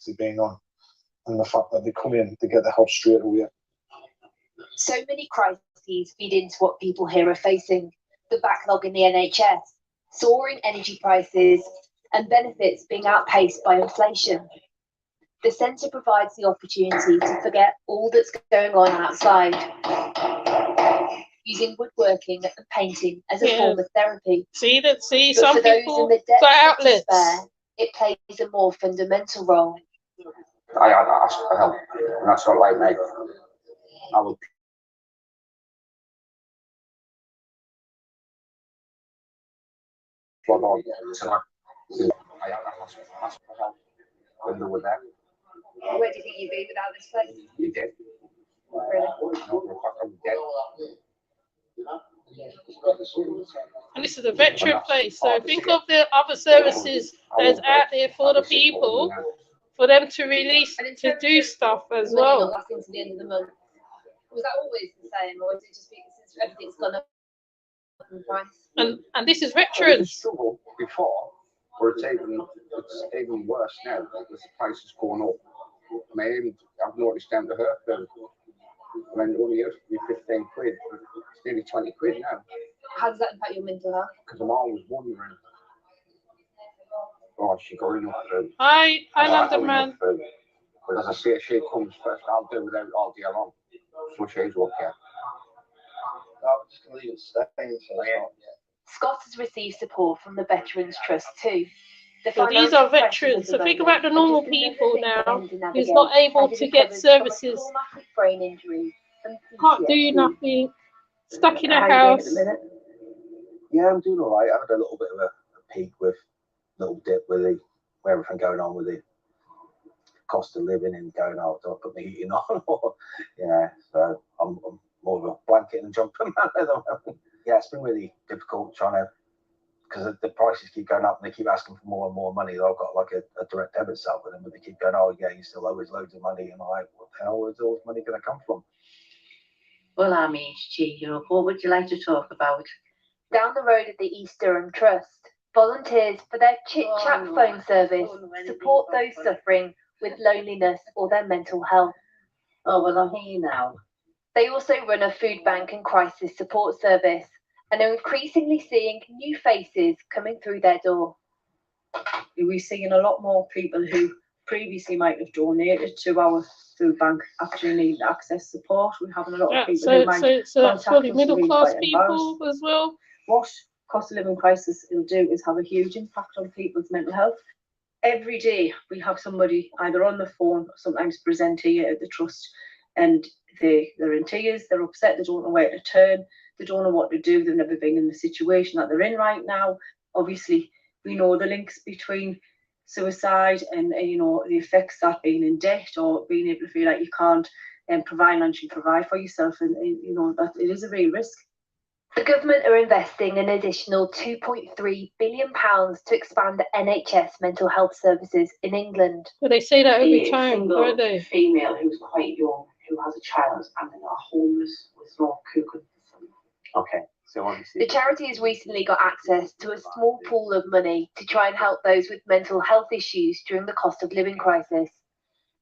[SPEAKER 9] they've been on, and the fact that they come in, they get the help straight away.
[SPEAKER 10] So many crises feed into what people here are facing: the backlog in the NHS, soaring energy prices, and benefits being outpaced by inflation. The centre provides the opportunity to forget all that's going on outside, using woodworking and painting as a form of therapy.
[SPEAKER 1] See
[SPEAKER 10] But
[SPEAKER 1] some
[SPEAKER 10] for those
[SPEAKER 1] people
[SPEAKER 10] in the depths
[SPEAKER 1] got
[SPEAKER 10] of
[SPEAKER 1] outlets.
[SPEAKER 10] despair, it plays a more fundamental role.
[SPEAKER 11] I asked for help, and that's not like me. I would plug on. So I asked for help when they were there.
[SPEAKER 10] Where do you think you'd be without this place?
[SPEAKER 11] You did.
[SPEAKER 10] Really?
[SPEAKER 11] No, for a fact, I'm dead.
[SPEAKER 1] And this is a veteran place, so think of the other services that's out there for the people, for them to release, to do stuff as well.
[SPEAKER 10] Lasting to the end of the month. Was that always the same, or is it just because everything's gone up in price?
[SPEAKER 1] And this is
[SPEAKER 11] It was a
[SPEAKER 1] veterans.
[SPEAKER 11] struggle before, but it's even worse now because the price has gone up. I mean, I've noticed down to her bill. I mean, it only used to be 15 quid, but it's nearly 20 quid now.
[SPEAKER 10] How does that impact your mental health?
[SPEAKER 11] Because I'm always wondering, oh, she got enough food.
[SPEAKER 1] Hi,
[SPEAKER 11] I
[SPEAKER 1] London
[SPEAKER 11] got
[SPEAKER 1] man.
[SPEAKER 11] enough food. But as I say, she comes first, I'll do without all day long. So she's okay.
[SPEAKER 9] I'm just going to leave it staying.
[SPEAKER 10] Scott has received support from the Veterans Trust too.
[SPEAKER 1] So these are veterans. So think about the normal people now who's not able to get services,
[SPEAKER 10] brain injury,
[SPEAKER 1] can't do nothing, stuck in a house.
[SPEAKER 11] Yeah, I'm doing all right. I had a little bit of a peak with little dip with everything going on with the cost of living and going, oh, do I put my heating on? Yeah, so I'm more of a blanket and jumping man at the moment. Yeah, it's been really difficult trying to, because the prices keep going up and they keep asking for more and more money. I've got like a direct debit set with them, but they keep going, oh yeah, you still owe us loads of money. And I'm like, what the hell is all this money going to come from?
[SPEAKER 6] Well, I'm HG Europe. What would you like to talk about?
[SPEAKER 10] Down the road at the East Durham Trust, volunteers for their chit-chat phone service support those suffering with loneliness or their mental health.
[SPEAKER 6] Oh, well, I'm here now.
[SPEAKER 10] They also run a food bank and crisis support service and are increasingly seeing new faces coming through their door.
[SPEAKER 6] We're seeing a lot more people who previously might have donated to our food bank actually need access support. We're having a lot of people who might
[SPEAKER 1] so that's probably
[SPEAKER 6] contact us
[SPEAKER 1] middle
[SPEAKER 6] really
[SPEAKER 1] class
[SPEAKER 6] quite
[SPEAKER 1] people
[SPEAKER 6] embarrassed.
[SPEAKER 1] as well.
[SPEAKER 6] What cost of living crisis will do is have a huge impact on people's mental health. Every day we have somebody either on the phone or sometimes present here at the trust, and they're in tears, they're upset, they don't know where to turn, they don't know what to do, they've never been in the situation that they're in right now. Obviously, we know the links between suicide and you know, the effects that being in debt or being able to feel like you can't provide for yourself, and you know that it is a real risk.
[SPEAKER 10] The government are investing an additional £2.3 billion to expand the NHS mental health services in England.
[SPEAKER 1] But they say that every time, don't they?
[SPEAKER 6] Female who's quite young, who has a child and then are homeless with no cook.
[SPEAKER 11] Okay, so obviously
[SPEAKER 10] The charity has recently got access to a small pool of money to try and help those with mental health issues during the cost of living crisis.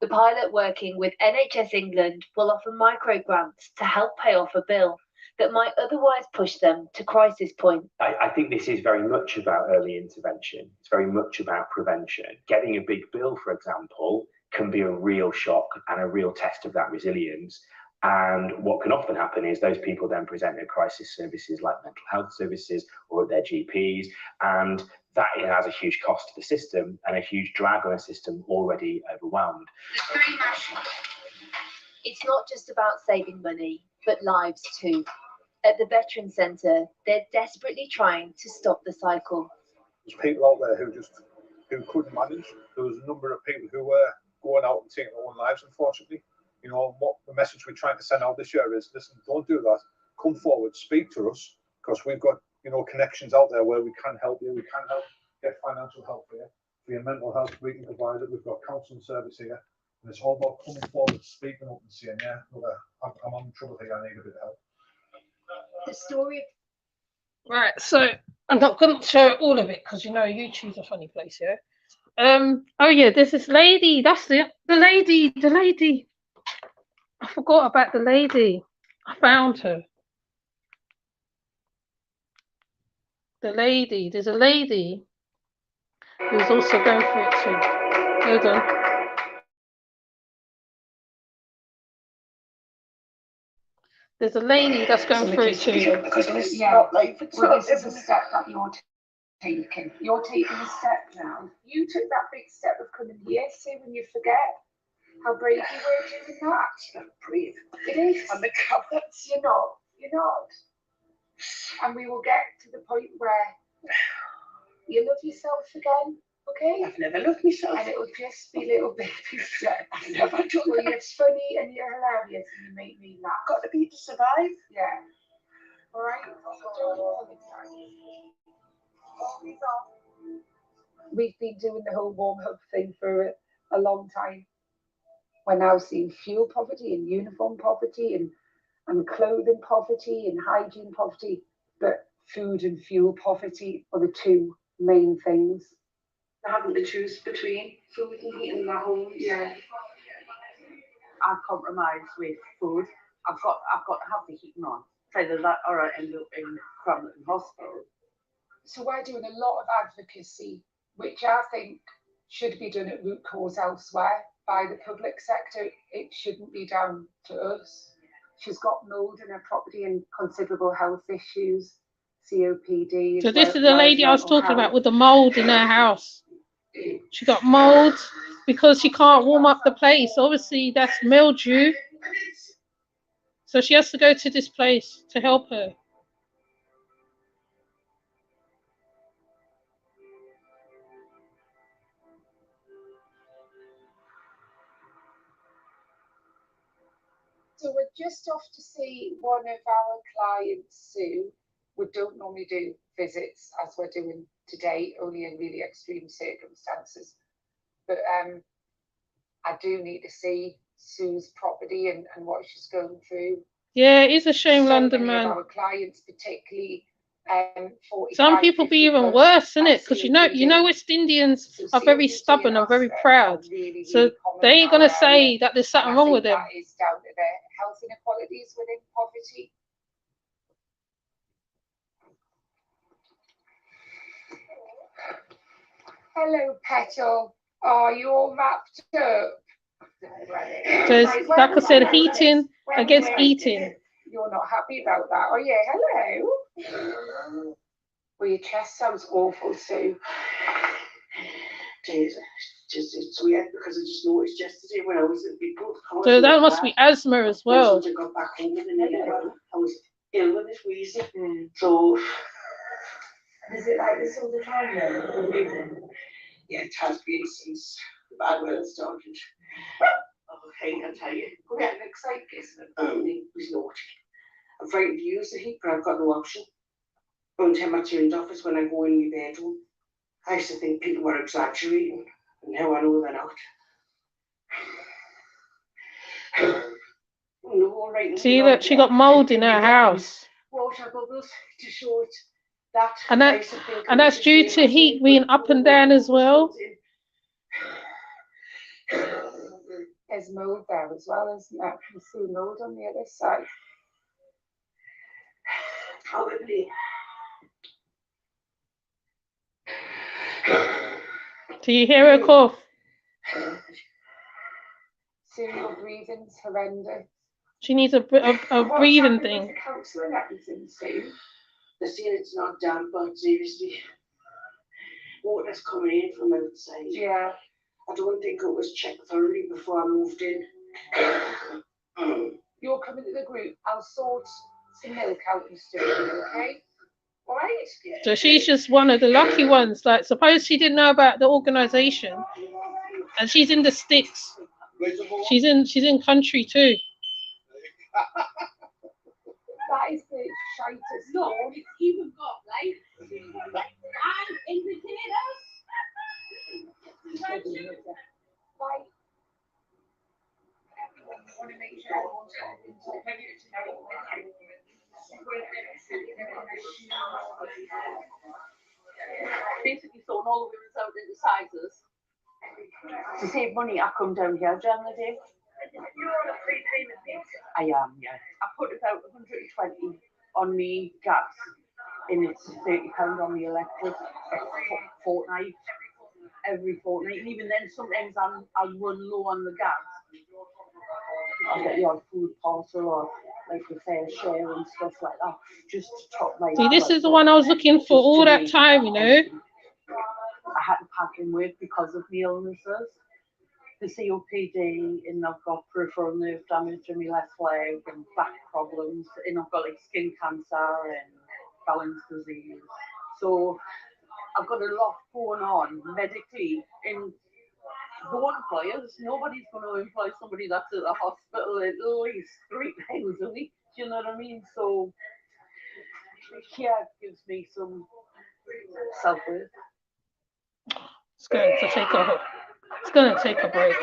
[SPEAKER 10] The pilot, working with NHS England, will offer micro grants to help pay off a bill that might otherwise push them to crisis point.
[SPEAKER 12] I think this is very much about early intervention. It's very much about prevention. Getting a big bill, for example, can be a real shock and a real test of that resilience. And what can often happen is those people then present at crisis services like mental health services or at their GPs, and that has a huge cost to the system and a huge drag on a system already overwhelmed.
[SPEAKER 10] It's not just about saving money, but lives too. At the Veterans Centre, they're desperately trying to stop the cycle.
[SPEAKER 9] There's people out there who couldn't manage. There was a number of people who were going out and taking their own lives, unfortunately. You know, what the message we're trying to send out this year is, listen, don't do that. Come forward, speak to us, because we've got, you know, connections out there where we can help you. We can help get financial help for you. For your mental health, we can provide it. We've got counselling service here. And it's all about coming forward, speaking up and saying, yeah, look, I'm on trouble here, I need a bit of help.
[SPEAKER 10] The story.
[SPEAKER 1] Right, so I'm not going to show all of it because you know YouTube's a funny place, yeah. Oh yeah, there's this lady. That's it. The lady. I forgot about the lady. I found her. The lady. There's a lady who's also going through it too. Hold on. There's a lady that's going through it too.
[SPEAKER 6] Because it's not like this is a step that you're taking. You're taking a step now. You took that big step of coming here. See, when you forget how brave you were doing that. It's not brave. It is. I'm the coward. You're not. You're not. And we will get to the point where you love yourself again. Okay? I've never loved myself. And it'll just be little baby steps. I've never done that. You're funny and you're hilarious and you make me laugh. Got to be to survive. Yeah. All right? Don't apologize. We've been doing the whole warm hub thing for a long time. We're now seeing fuel poverty and uniform poverty and clothing poverty and hygiene poverty, but food and fuel poverty are the two main things. Having to choose between food and heating in our homes. Yeah. I compromise with food. I've got to have the heating on. Either that or I end up in Cramlington Hospital. So we're doing a lot of advocacy, which I think should be done at root cause elsewhere by the public sector. It shouldn't be down to us. She's got mould in her property and considerable health issues, COPD.
[SPEAKER 1] So this is the lady I was talking about with the mould in her house. She got mould because she can't warm up the place. Obviously, that's mildew. So she has to go to this place to help her. So we're just off to see one of our clients, Sue. We don't normally do visits as we're doing today, only in really extreme circumstances. But I do need to see Sue's property and what she's going through. Yeah, it is a shame, London man. Our clients, particularly, some people be even worse, isn't it? Because you know, West Indians are very stubborn and very proud. So they ain't gonna say that there's something wrong with them. That is down to their health inequalities within poverty. Hello, Petal. Are you all wrapped up? So, like I said, heating against eating. You're not happy about that, are you? Hello. Well, your chest sounds awful, Sue. It's weird because I just noticed yesterday when I was in people. So that must be asthma as well. I got back home and I was ill with this wheezing. So is it like this all the time then? Yeah, it has been since the bad weather started. Okay, I'll tell you. We're getting excited, isn't it? It was naughty. I'm frightened to use the heat, but I've got no option. Won't tell my tuned office when I go in my bedroom. I used to think people were exaggerating, and now I know they're not. No, right. See that she got mould in her house. Water bubbles to show it that. And that's due to heat being up and down as well. There's mould there as well, isn't there? You see mould on the other side. Probably. Do you hear her cough? So your breathing's horrendous. She needs a breathing thing. The counsellor and everything, Sue? They're saying it's not damp, but seriously, water's coming in from outside. Yeah. I don't think it was checked thoroughly before I moved in. You're coming to the group. I'll sort some milk out and stuff, okay? All right? So she's just one of the lucky ones. Like, suppose she didn't know about the organisation, and she's in the sticks. She's in country too. That is the shitest. No, it's even got like and in potatoes. Bye. Basically thrown all the women's out into sizes
[SPEAKER 6] to save money, I come down here during the day.
[SPEAKER 13] You're on a free payment meter.
[SPEAKER 6] I am, yeah. I put about 120 on me gas, and it's £30 on the electric fortnight. Every fortnight, and even then, sometimes I run low on the gas. I get your food parcel or like a fair share and stuff like that, just to top my.
[SPEAKER 1] See, this is the one I was looking for all that time, you know.
[SPEAKER 6] I had to pack in work because of the illnesses, the COPD, and I've got peripheral nerve damage in my left leg and back problems, and I've got like skin cancer and balance disease. So I've got a lot going on medically, and the one employers, nobody's going to employ somebody that's at the hospital at least 3 times a week. Do you know what I mean? So, yeah, it gives me some self-worth.
[SPEAKER 1] It's going to take a break.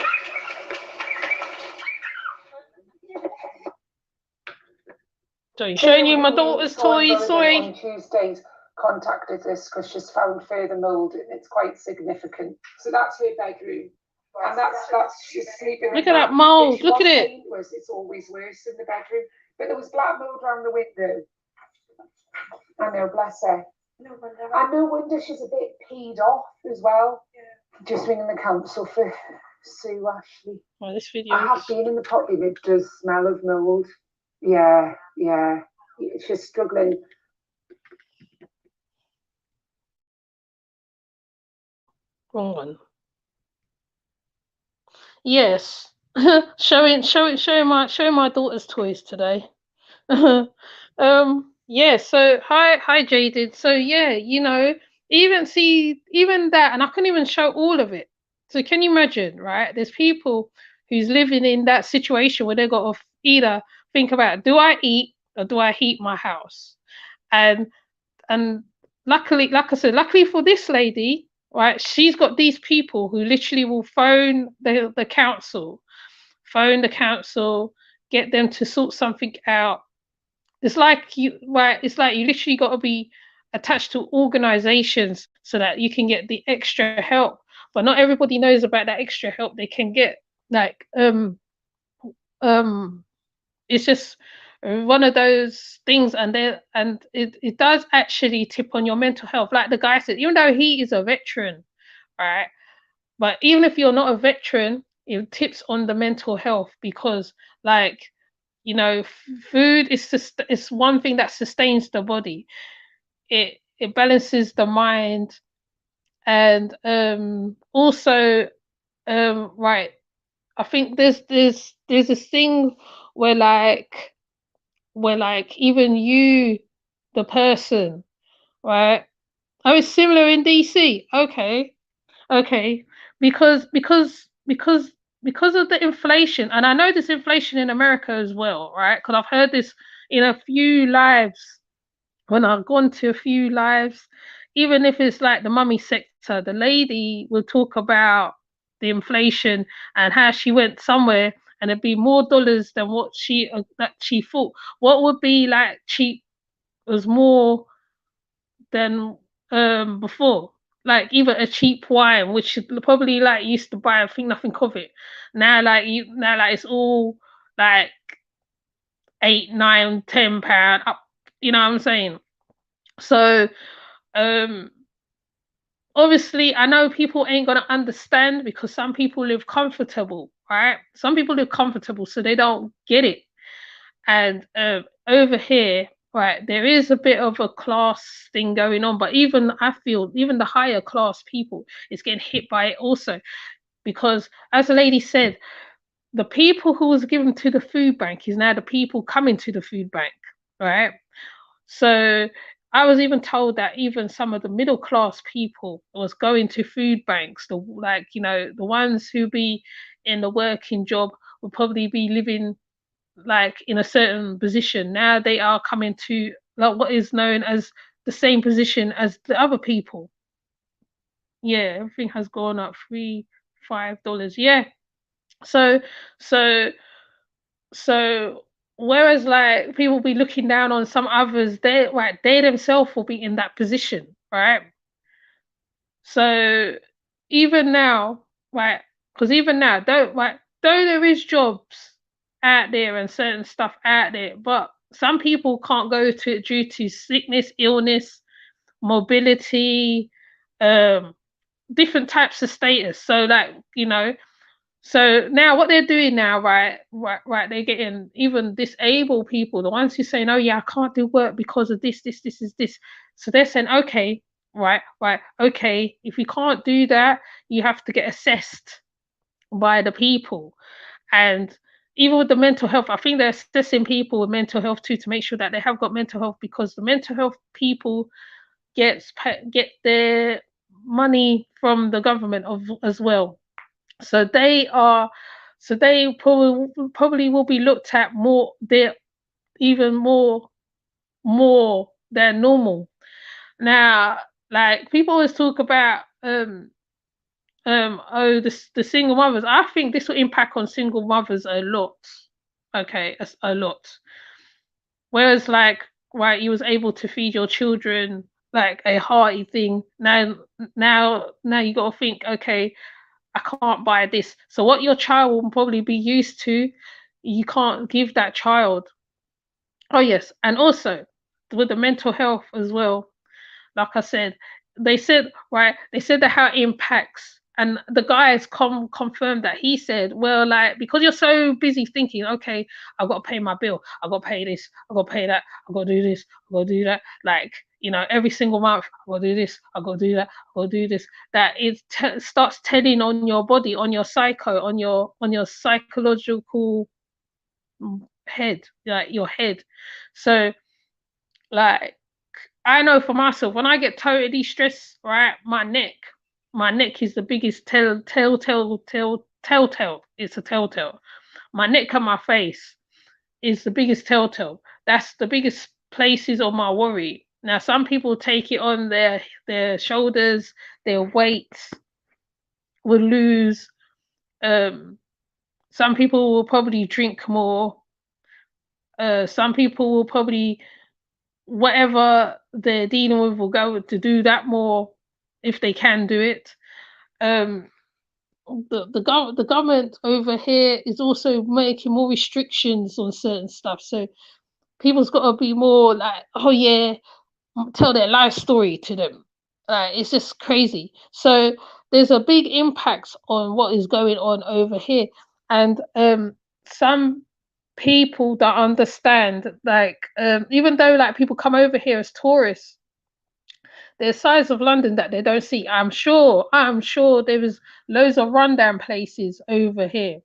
[SPEAKER 1] So you're showing you my daughter's toys, sorry.
[SPEAKER 14] On Tuesdays contacted us because she's found further mould and it's quite significant. So that's her bedroom. And that's she's sleeping.
[SPEAKER 1] Look at that mould, look at it.
[SPEAKER 14] It's always worse in the bedroom. But there was black mould around the window. I know, bless her. And no wonder she's a bit peed off as well. Yeah. Just ringing the council for Sue Ashley.
[SPEAKER 1] Well, this video.
[SPEAKER 14] I have been in the property and it does smell of mould. Yeah. She's struggling.
[SPEAKER 1] Wrong one. Yes. showing my daughter's toys today. Yeah, so hi Jaded. So yeah, you know, even that, and I couldn't even show all of it. So can you imagine, right? There's people who's living in that situation where they've got to either think about, do I eat or do I heat my house? And luckily, like I said, luckily for this lady, right, she's got these people who literally will phone the council, get them to sort something out. It's like you literally got to be attached to organizations so that you can get the extra help. But not everybody knows about that extra help they can get. Like it's just one of those things, and it does actually tip on your mental health. Like the guy said, even though he is a veteran, right? But even if you're not a veteran, it tips on the mental health, because, like, you know, food is one thing that sustains the body. It balances the mind, and also right. I think there's this thing where like even you, the person, right? Oh, it's similar in DC. Okay, because of the inflation, and I know there's inflation in America as well, right? Because I've heard this in a few lives. When I've gone to a few lives, even if it's like the mummy sector, the lady will talk about the inflation and how she went somewhere and it'd be more dollars than what she thought. What would be like cheap was more than before. Like even a cheap wine, which probably like used to buy, I think nothing of it. Now it's all like £8, £9, £10 up. You know what I'm saying? So obviously I know people ain't gonna understand, because some people live comfortable, right? Some people live comfortable, so they don't get it. And over here, right, there is a bit of a class thing going on, but I feel even the higher class people is getting hit by it also, because as the lady said, the people who was given to the food bank is now the people coming to the food bank, right? So I was even told that even some of the middle class people was going to food banks, the ones who be in the working job will probably be living like in a certain position. Now they are coming to like what is known as the same position as the other people. Yeah, everything has gone up $3-5. Yeah. So whereas like people be looking down on some others, they themselves will be in that position, right? So even now, right? Because even now, though there is jobs out there and certain stuff out there, but some people can't go to it due to sickness, illness, mobility, different types of status. So like, you know, so now what they're doing now, right, they're getting even disabled people, the ones who say, no, yeah, I can't do work because of this. So they're saying, okay, right, okay, if you can't do that, you have to get assessed by the people. And even with the mental health, I think they're assessing people with mental health too, to make sure that they have got mental health, because the mental health people get their money from the government as well. So they probably will be looked at more. They're even more than normal. Now, like people always talk about the single mothers. I think this will impact on single mothers a lot. Okay, a lot. Whereas like, right, you was able to feed your children like a hearty thing. Now you got to think, okay, I can't buy this. So what your child will probably be used to, you can't give that child. Oh yes, and also with the mental health as well. Like I said, they said that how it impacts. And the guys confirmed that. He said, well, like, because you're so busy thinking, okay, I've got to pay my bill, I've got to pay this, I've got to pay that, I've got to do this, I've got to do that. Like, you know, every single month, I've got to do this, I've got to do that, I've got to do this. That it starts telling on your body, on your psycho, on your psychological head, like your head. So, like, I know for myself, when I get totally stressed, right, my neck is the biggest telltale. It's a telltale. My neck and my face is the biggest telltale. That's the biggest places of my worry. Now, some people take it on their shoulders, their weight will lose. Some people will probably drink more. Some people will probably, whatever they're dealing with, will go to do that more if they can do it. The government over here is also making more restrictions on certain stuff. So people's got to be more like, oh yeah, tell their life story to them. It's just crazy. So there's a big impact on what is going on over here. And some people that understand, like, even though like people come over here as tourists, there's sides of London that they don't see. I'm sure there was loads of rundown places over here,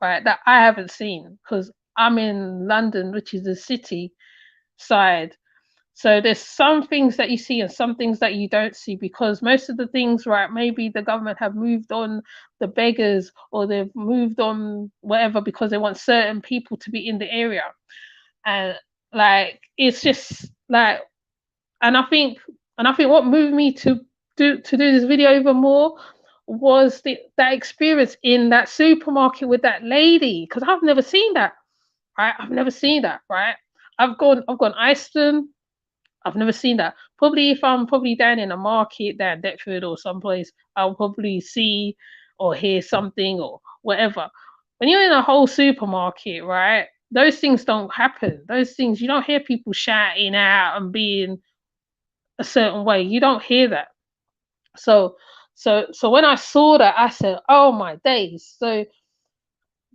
[SPEAKER 1] right, that I haven't seen because I'm in London, which is the city side. So there's some things that you see and some things that you don't see, because most of the things, right, maybe the government have moved on the beggars, or they've moved on whatever because they want certain people to be in the area. And like, it's just like, and I think what moved me to do this video even more was that experience in that supermarket with that lady, because I've never seen that, right? I've never seen that, right? I've gone Iceland. I've never seen that. Probably if I'm probably down in a market down Deptford or someplace, I'll probably see or hear something or whatever. When you're in a whole supermarket, right, those things don't happen. Those things, you don't hear people shouting out and being a certain way. You don't hear that. So when I saw that, I said, oh my days. So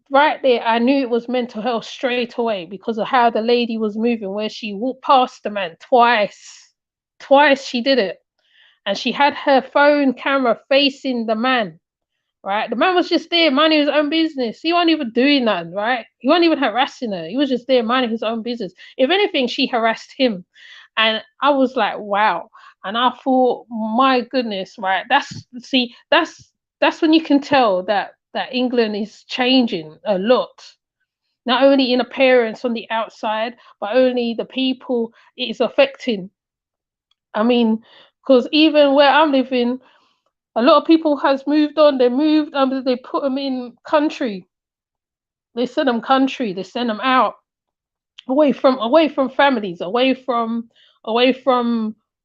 [SPEAKER 1] right there, I knew it was mental health straight away because of how the lady was moving, where she walked past the man twice she did it, and she had her phone camera facing the man, right? The man was just there minding his own business. He wasn't even doing nothing, right? He wasn't even harassing her. He was just there minding his own business. If anything, she harassed him. And I was like, wow. And I thought, my goodness, right? That's when you can tell that England is changing a lot, not only in appearance on the outside, but only the people it is affecting. I mean, because even where I'm living, a lot of people has moved on. They moved, they put them in country. They send them country. They send them out, away from families, away from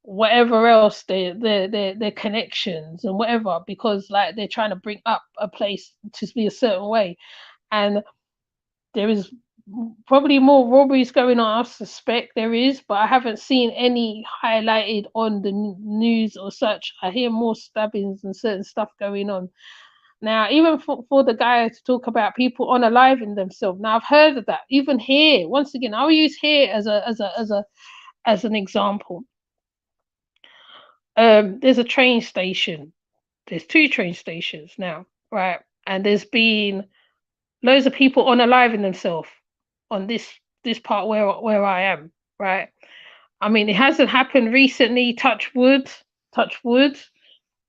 [SPEAKER 1] whatever else, their connections and whatever, because like they're trying to bring up a place to be a certain way, and there is probably more robberies going on. I suspect there is, but I haven't seen any highlighted on the news or such. I hear more stabbings and certain stuff going on. Now, even for the guy to talk about people unaliving themselves, now I've heard of that. Even here, once again, I'll use here as an example. There's a train station. There's 2 train stations now, right? And there's been loads of people unaliving themselves on this part where I am, right? I mean, it hasn't happened recently, touch wood,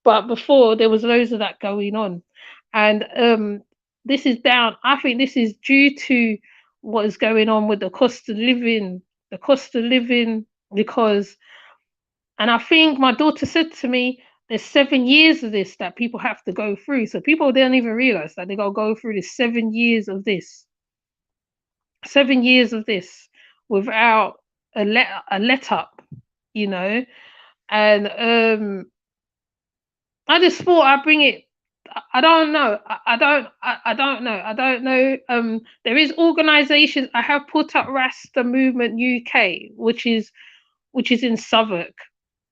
[SPEAKER 1] but before there was loads of that going on. And this is down, I think this is due to what is going on with the cost of living, because, and I think my daughter said to me, there's 7 years of this that people have to go through. So people don't even realize that they gotta go through this 7 years of this. 7 years of this without a let up, you know. And I just thought I'd bring it. I don't know. I don't know. There is organisations. I have put up Rasta Movement UK, which is in Southwark,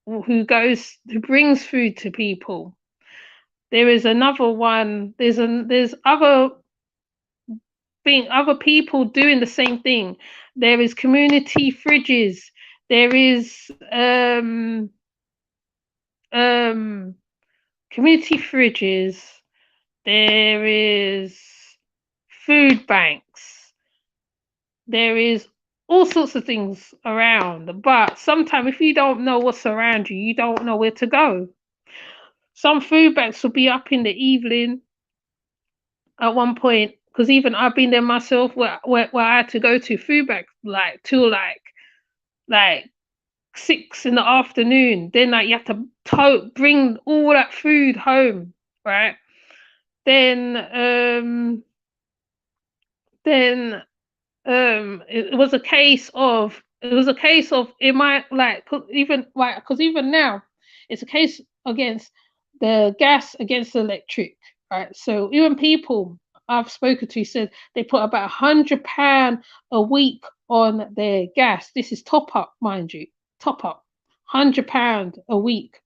[SPEAKER 1] who brings food to people. There is another one. There's other people doing the same thing. There is community fridges. There is community fridges. There is food banks. There is all sorts of things around. But sometimes if you don't know what's around you, you don't know where to go. Some food banks will be up in the evening at one point, because even I've been there myself, where I had to go to food bank till like 6 in the afternoon. Then like you have to bring all that food home, right? Then it was a case of it might because even now it's a case against the gas against the electric, right? So even people I've spoken to said they put about £100 a week on their gas. This is top up, mind you, top up, £100 a week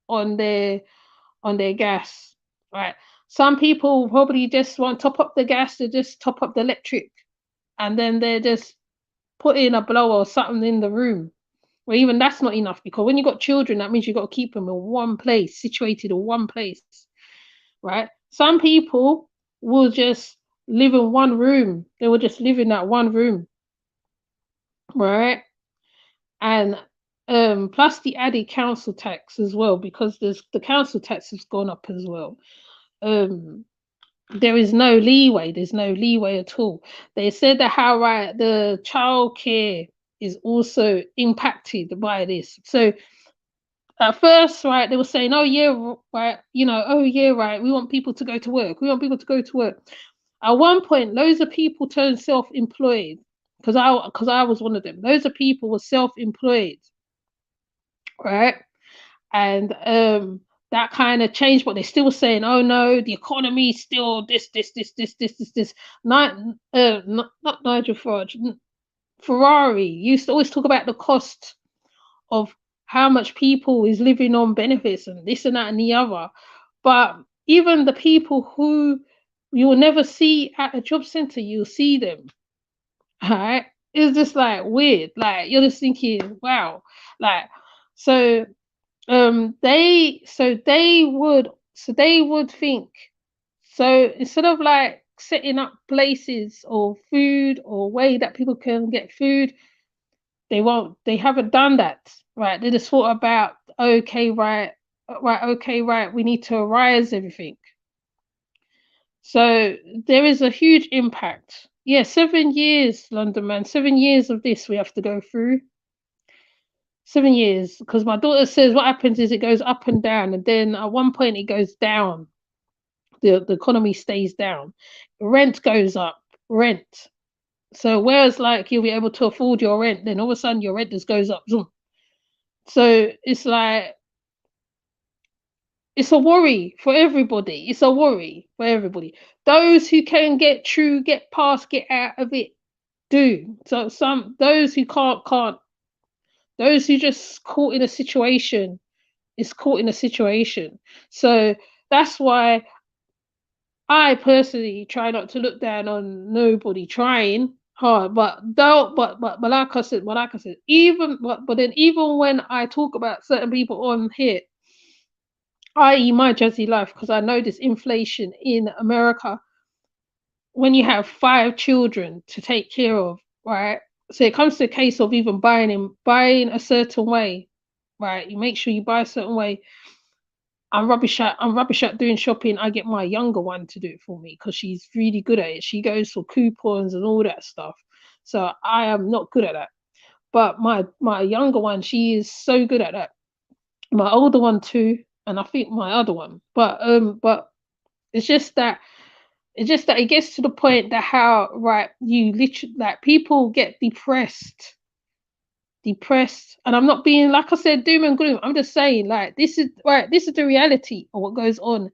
[SPEAKER 1] on their gas, right? Some people probably just won't top up the gas, they just top up the electric, and then they just put in a blower or something in the room. Well, even that's not enough, because when you've got children, that means you've got to keep them in one place, situated in one place, right? Some people will just live in one room. They will just live in that one room, right? And plus the added council tax as well, because the council tax has gone up as well. There is no leeway. There's no leeway at all. They said that the childcare is also impacted by this. So at first, right, they were saying, "Oh yeah, right, oh yeah, right, we want people to go to work. We want people to go to work." At one point, loads of people turned self-employed, because I was one of them. Loads of people were self-employed, right, and that kind of changed, but they're still saying, "Oh no, the economy is still this." Not Nigel Farage. Ferrari used to always talk about the cost of how much people is living on benefits and this and that and the other. But even the people who you will never see at a job center, you'll see them. Right? It's just like weird. Like you're just thinking, wow. Like so. They would think, so instead of like setting up places or food or way that people can get food, they haven't done that, right? They just thought about, okay, right, we need to rise everything. So there is a huge impact. Yeah, 7 years, London Man, 7 years of this we have to go through. 7 years, because my daughter says what happens is it goes up and down, and then at one point it goes down. The economy stays down. Rent goes up. Rent. So whereas like you'll be able to afford your rent, then all of a sudden your rent just goes up So it's like, it's a worry for everybody. It's a worry for everybody. Those who can get through, get past, get out of it, do. So those who can't. Those who just caught in a situation is caught in a situation. So that's why I personally try not to look down on nobody trying hard, but like I said, even then even when I talk about certain people on here, i.e. my Jazzy life, because I know this inflation in America, when you have 5 children to take care of, right? So it comes to a case of even buying a certain way, right? You make sure you buy a certain way. I'm rubbish at doing shopping. I get my younger one to do it for me because she's really good at it. She goes for coupons and all that stuff. So I am not good at that. But my younger one, she is so good at that. My older one too, and I think my other one. But it's just that it gets to the point that how, right, you literally, like, people get depressed, and I'm not being, like I said, doom and gloom. I'm just saying, like, this is the reality of what goes on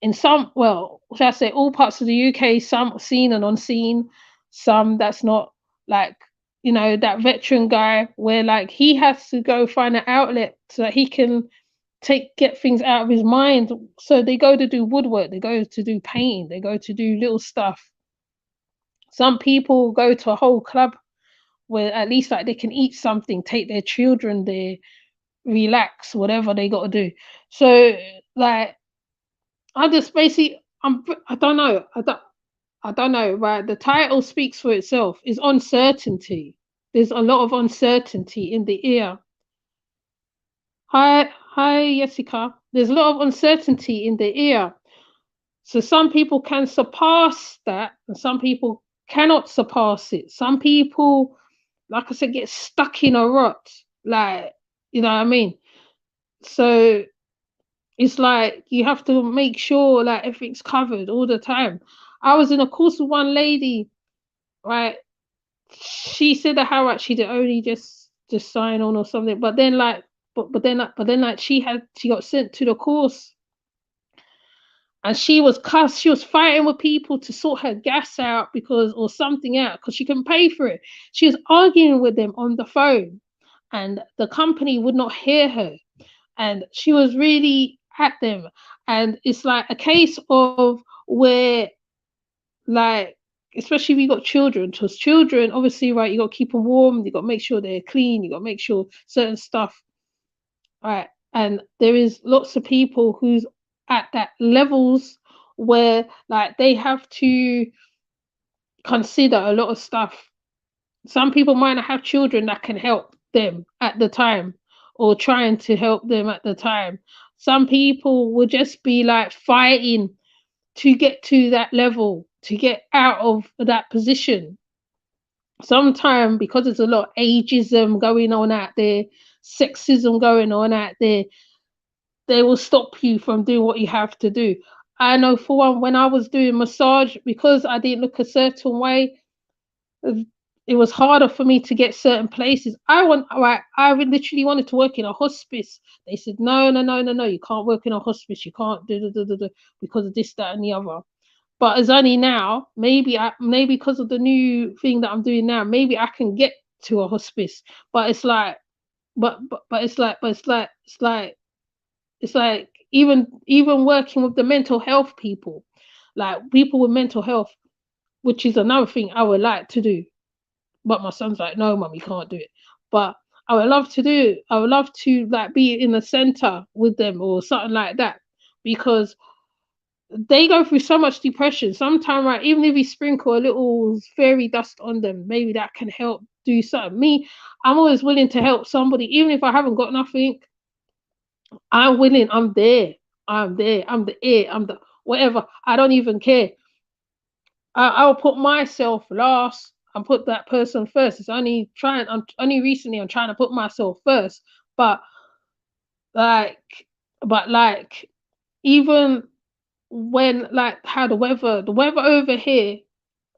[SPEAKER 1] in some, well, should I say, all parts of the UK, some seen and unseen, some that's not, like, you know, that veteran guy where, like, he has to go find an outlet so that he can get things out of his mind. So they go to do woodwork, they go to do painting, they go to do little stuff. Some people go to a whole club where at least, like, they can eat something, take their children there, relax, whatever they got to do. So, like, I just basically, I don't know, right? The title speaks for itself. It's uncertainty. There's a lot of uncertainty in the air. Hi, Jessica. There's a lot of uncertainty in the air. So some people can surpass that, and some people cannot surpass it. Some people, like I said, get stuck in a rut. Like, you know what I mean? So it's like you have to make sure, like, everything's covered all the time. I was in a course with one lady, right? She said that how she did only just sign on or something, but then like she got sent to the course, and she was fighting with people to sort her gas out or something out because she couldn't pay for it. She was arguing with them on the phone, and the company would not hear her, and she was really at them. And it's like a case of where, like, especially if you got children, because children, obviously, right, you got to keep them warm, you got to make sure they're clean, you got to make sure certain stuff, right? And there is lots of people who's at that levels where, like, they have to consider a lot of stuff. Some people might not have children that can help them at the time, or trying to help them at the time. Some people will just be like fighting to get to that level, to get out of that position. Sometimes, because there's a lot of ageism going on out there, sexism going on out there, they will stop you from doing what you have to do. I know, for one, when I was doing massage, because I didn't look a certain way, it was harder for me to get certain places. I literally wanted to work in a hospice. They said, no, you can't work in a hospice. You can't do because of this, that, and the other. But it's only now, maybe because of the new thing that I'm doing now, maybe I can get to a hospice. But it's like, it's like even working with the mental health people, like people with mental health, which is another thing I would like to do. But my son's like, no, mum, you can't do it. But I would love to do it. I would love to, like, be in the center with them or something like that, because they go through so much depression. Sometimes, right, even if you sprinkle a little fairy dust on them, maybe that can help do something. Me, I'm always willing to help somebody, even if I haven't got nothing. I'm willing. I'm there. I'm the ear. I'm the whatever. I don't even care. I'll put myself last and put that person first. I'm only recently I'm trying to put myself first. But like even when, like, how the weather over here,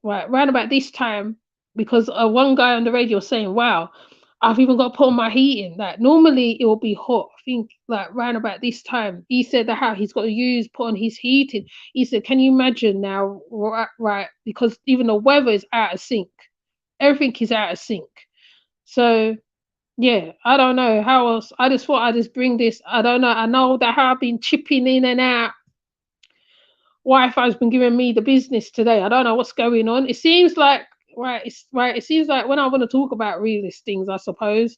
[SPEAKER 1] right, around about this time, because one guy on the radio was saying, wow, I've even got to put on my heating. Like normally it will be hot. I think like round about this time, he said that how he's got to put on his heating. He said, can you imagine now, right? Because even the weather is out of sync. Everything is out of sync. So yeah, I don't know how else. I just thought I'd just bring this. I don't know. I know that how I've been chipping in and out. Wi-Fi's been giving me the business today. I don't know what's going on. It seems like it seems like when I want to talk about realist things, I suppose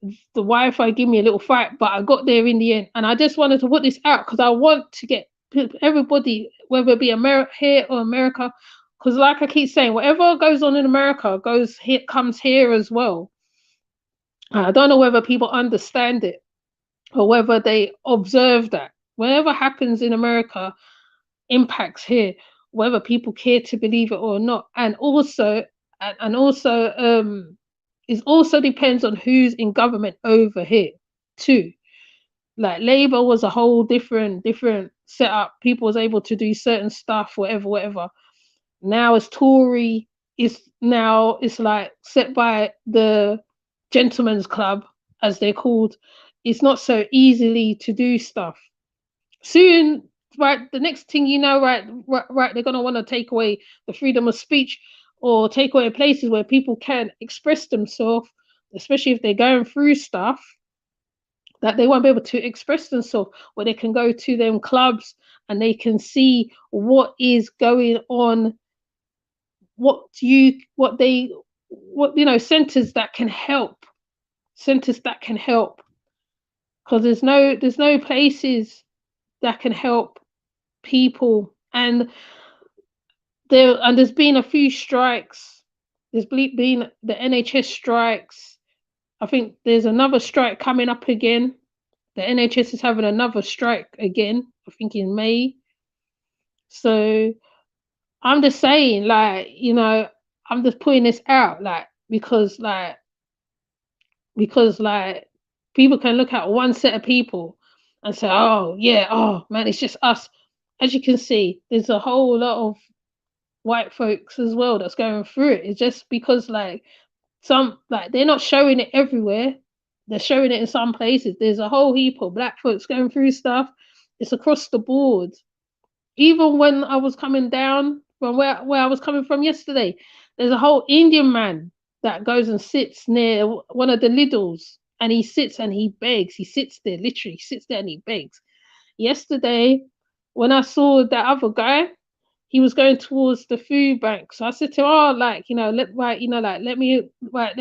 [SPEAKER 1] the Wi-Fi give me a little fight, but I got there in the end. And I just wanted to put this out because I want to get everybody, whether it be America here or America, because like I keep saying, whatever goes on in America comes here as well. I don't know whether people understand it or whether they observe that whatever happens in America impacts here, whether people care to believe it or not. And also it also depends on who's in government over here too. Like Labour was a whole different setup. People was able to do certain stuff, whatever. Now as Tory it's like set by the gentlemen's club, as they're called. It's not so easily to do stuff. Soon, right, the next thing you know, right, they're gonna want to take away the freedom of speech or take away places where people can express themselves, especially if they're going through stuff that they won't be able to express themselves, where they can go to them clubs and they can see what is going on, centers that can help, because there's no places that can help people. And there's been a few strikes. There's been the NHS strikes. I think there's another strike coming up again. The NHS is having another strike again, I think in May. So I'm just saying, like, I'm just putting this out, like, because people can look at one set of people and say, oh yeah, oh man, it's just us. As you can see, there's a whole lot of white folks as well that's going through it. It's just because they're not showing it everywhere. They're showing it in some places. There's a whole heap of black folks going through stuff. It's across the board. Even when I was coming down from where I was coming from yesterday, there's a whole Indian man that goes and sits near one of the Lidls, and he sits and he begs. He sits there, literally sits there and he begs. Yesterday, when I saw that other guy, he was going towards the food bank. So I said to him, let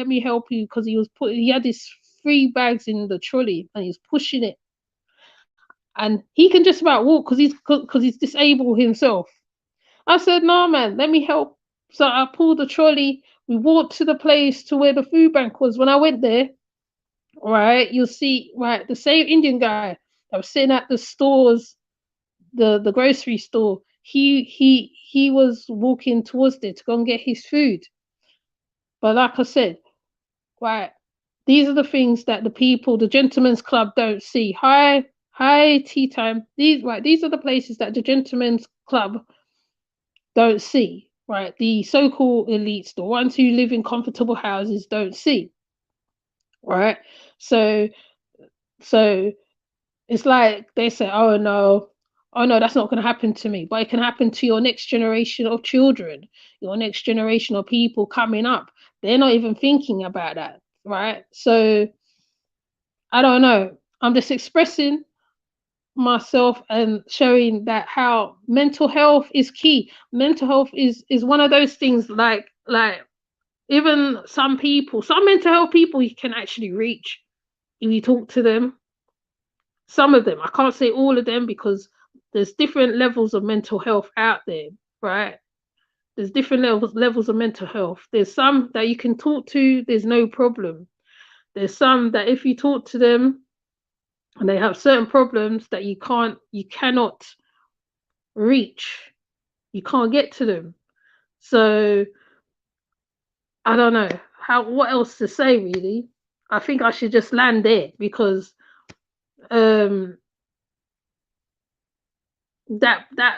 [SPEAKER 1] me help you, because he had his 3 bags in the trolley and he's pushing it. And he can just about walk because he's disabled himself. I said, no, man, let me help. So I pulled the trolley. We walked to the place to where the food bank was. When I went there, right, you'll see, right, the same Indian guy that was sitting at the stores, the grocery store, he was walking towards there to go and get his food. But like I said, right, these are the things that the gentlemen's club don't see. Hi, tea time. These are the places that the gentlemen's club don't see, right? The so-called elites, the ones who live in comfortable houses, don't see, right? So it's like they say, oh no, that's not going to happen to me. But it can happen to your next generation of children, your next generation of people coming up. They're not even thinking about that, right? So I don't know. I'm just expressing myself and showing that how mental health is key. Mental health is one of those things, like even some mental health people you can actually reach if you talk to them. Some of them, I can't say all of them, because there's different levels of mental health out there, right? There's different levels of mental health. There's some that you can talk to, there's no problem. There's some that if you talk to them and they have certain problems that you cannot reach, you can't get to them. So I don't know what else to say, really. I think I should just land there, because that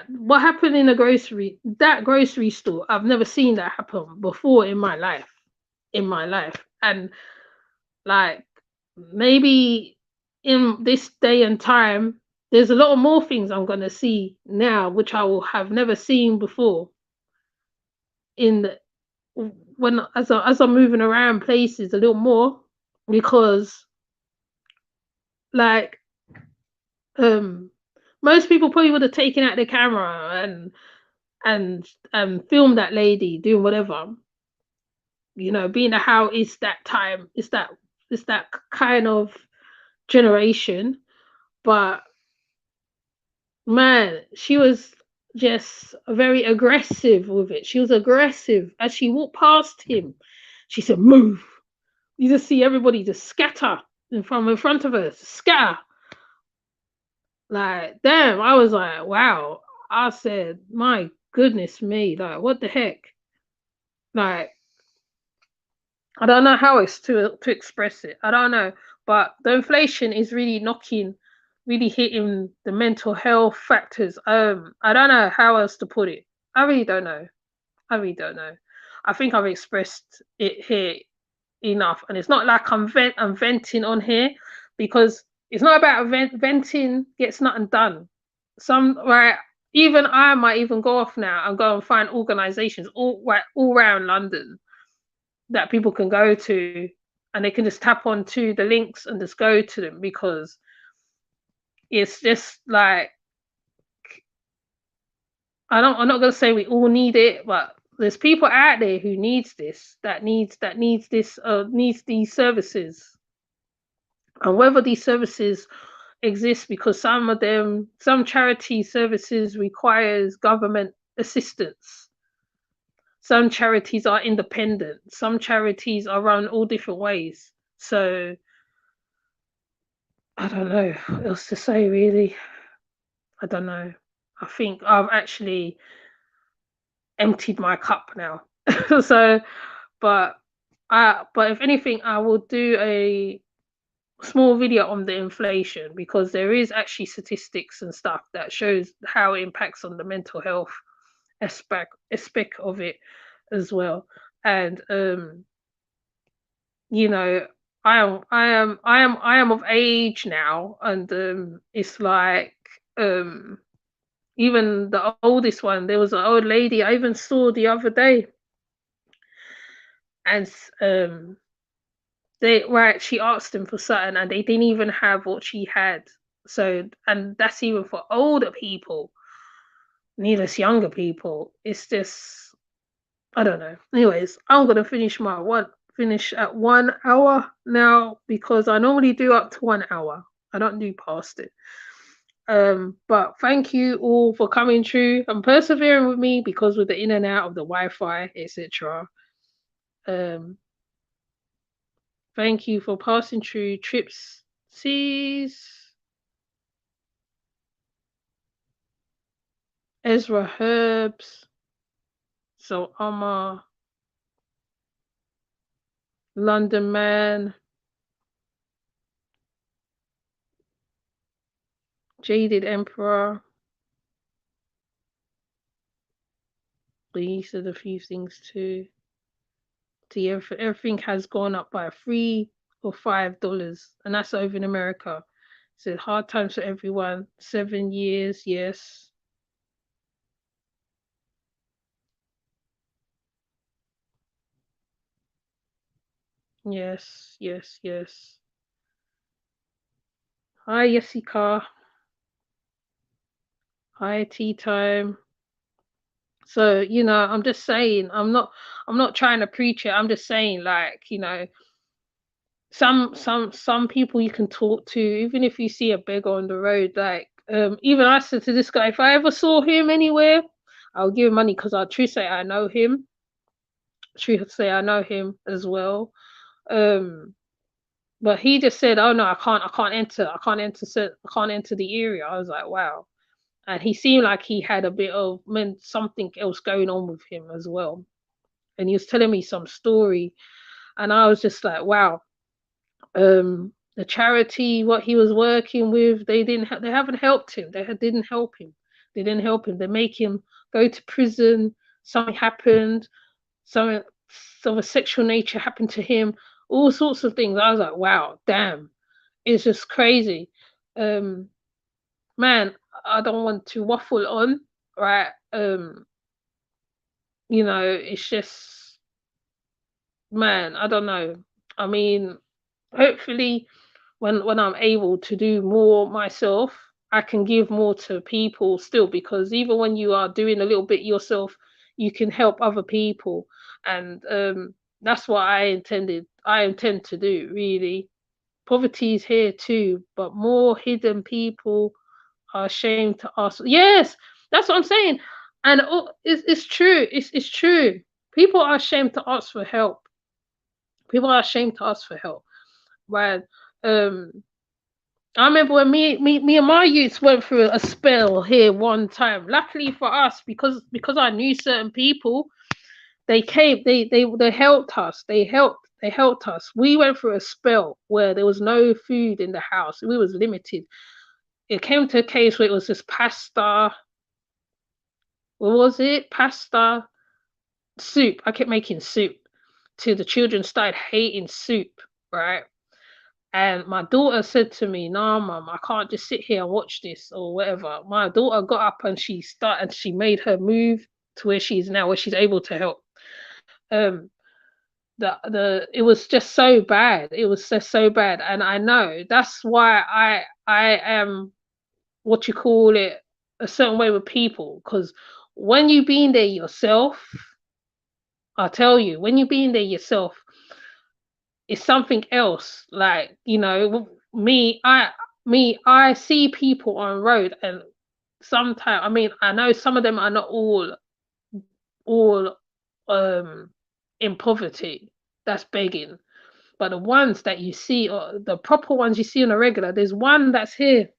[SPEAKER 1] what happened in that grocery store, I've never seen that happen before in my life. And Like maybe in this day and time, there's a lot of more things I'm gonna see now, which I will have never seen before. As I'm moving around places a little more, because like most people probably would have taken out their camera and filmed that lady doing whatever, being how it's that time, it's that kind of generation. But man, she was just very aggressive with it. She was aggressive as she walked past him. She said, "Move." You just see everybody just scatter in front of her, scatter. Like, damn, I was like, wow. I said, my goodness me, like, what the heck? Like, I don't know how else to express it. I don't know. But the inflation is really hitting the mental health factors. I don't know how else to put it. I really don't know. I think I've expressed it here enough. And it's not like I'm venting on here, because it's not about venting gets nothing done. Even I might even go off now and go and find organizations all around London that people can go to, and they can just tap onto the links and just go to them, because it's just like, I'm not gonna say we all need it, but there's people out there who needs this, that needs these services. And whether these services exist, because some charity services requires government assistance. Some charities are independent. Some charities are run all different ways. So I don't know what else to say, really. I don't know. I think I've actually emptied my cup now. So, but if anything, I will do a small video on the inflation, because there is actually statistics and stuff that shows how it impacts on the mental health aspect of it as well. And I am of age now, and it's like even the oldest one, there was an old lady I even saw the other day, and she asked them for something and they didn't even have what she had. So, and that's even for older people, needless younger people. It's just, I don't know. Anyways, I'm gonna finish at 1 hour now, because I normally do up to 1 hour. I don't do past it. But thank you all for coming through and persevering with me, because with the in and out of the Wi-Fi, etc. Thank you for passing through. Trips Seas, Ezra Herbs, So Amma, London Man, Jaded Emperor. These are the few things too. See, everything has gone up by $3 or $5, and that's over in America. So hard times for everyone. 7 years, yes. Yes, yes, yes. Hi, Jessica. Hi, Tea Time. So, I'm just saying, I'm not trying to preach it. I'm just saying, like, some people you can talk to, even if you see a beggar on the road. Like, even I said to this guy, if I ever saw him anywhere, I'll give him money, because I'll truth say I know him. Truth say I know him as well. But he just said, "Oh no, I can't enter the area." I was like, wow. And he seemed like he had a bit of something else going on with him as well. And he was telling me some story, and I was just like, wow. The charity, what he was working with, they haven't helped him. They didn't help him. They make him go to prison. Something happened. Some of a sexual nature happened to him. all sorts of things. I was like, wow, damn, it's just crazy. Man, I don't want to waffle on, right? It's just, man, I don't know. I mean, hopefully when I'm able to do more myself, I can give more to people still, because even when you are doing a little bit yourself, you can help other people. And that's what I intend to do, really. Poverty is here too, but more hidden people are ashamed to ask. Yes, that's what I'm saying. And it's true. It's true. People are ashamed to ask for help. People are ashamed to ask for help. Right? I remember when me and my youths went through a spell here one time. Luckily for us, because I knew certain people, they came, they helped us. They helped us. We went through a spell where there was no food in the house. We was limited. It came to a case where it was just pasta. What was it? Pasta, soup. I kept making soup till the children started hating soup, right? And my daughter said to me, "Nah, mum, I can't just sit here and watch this or whatever." My daughter got up and she made her move to where she is now, where she's able to help. It was just so bad. It was just so bad, and I know that's why I am, what you call it, a certain way with people, because when you've been there yourself, I'll tell you, when you've been there yourself, it's something else. Like, I see people on road, and sometimes, I mean, I know some of them are not all in poverty, that's begging, but the ones that you see, or the proper ones you see on a regular, there's one that's here.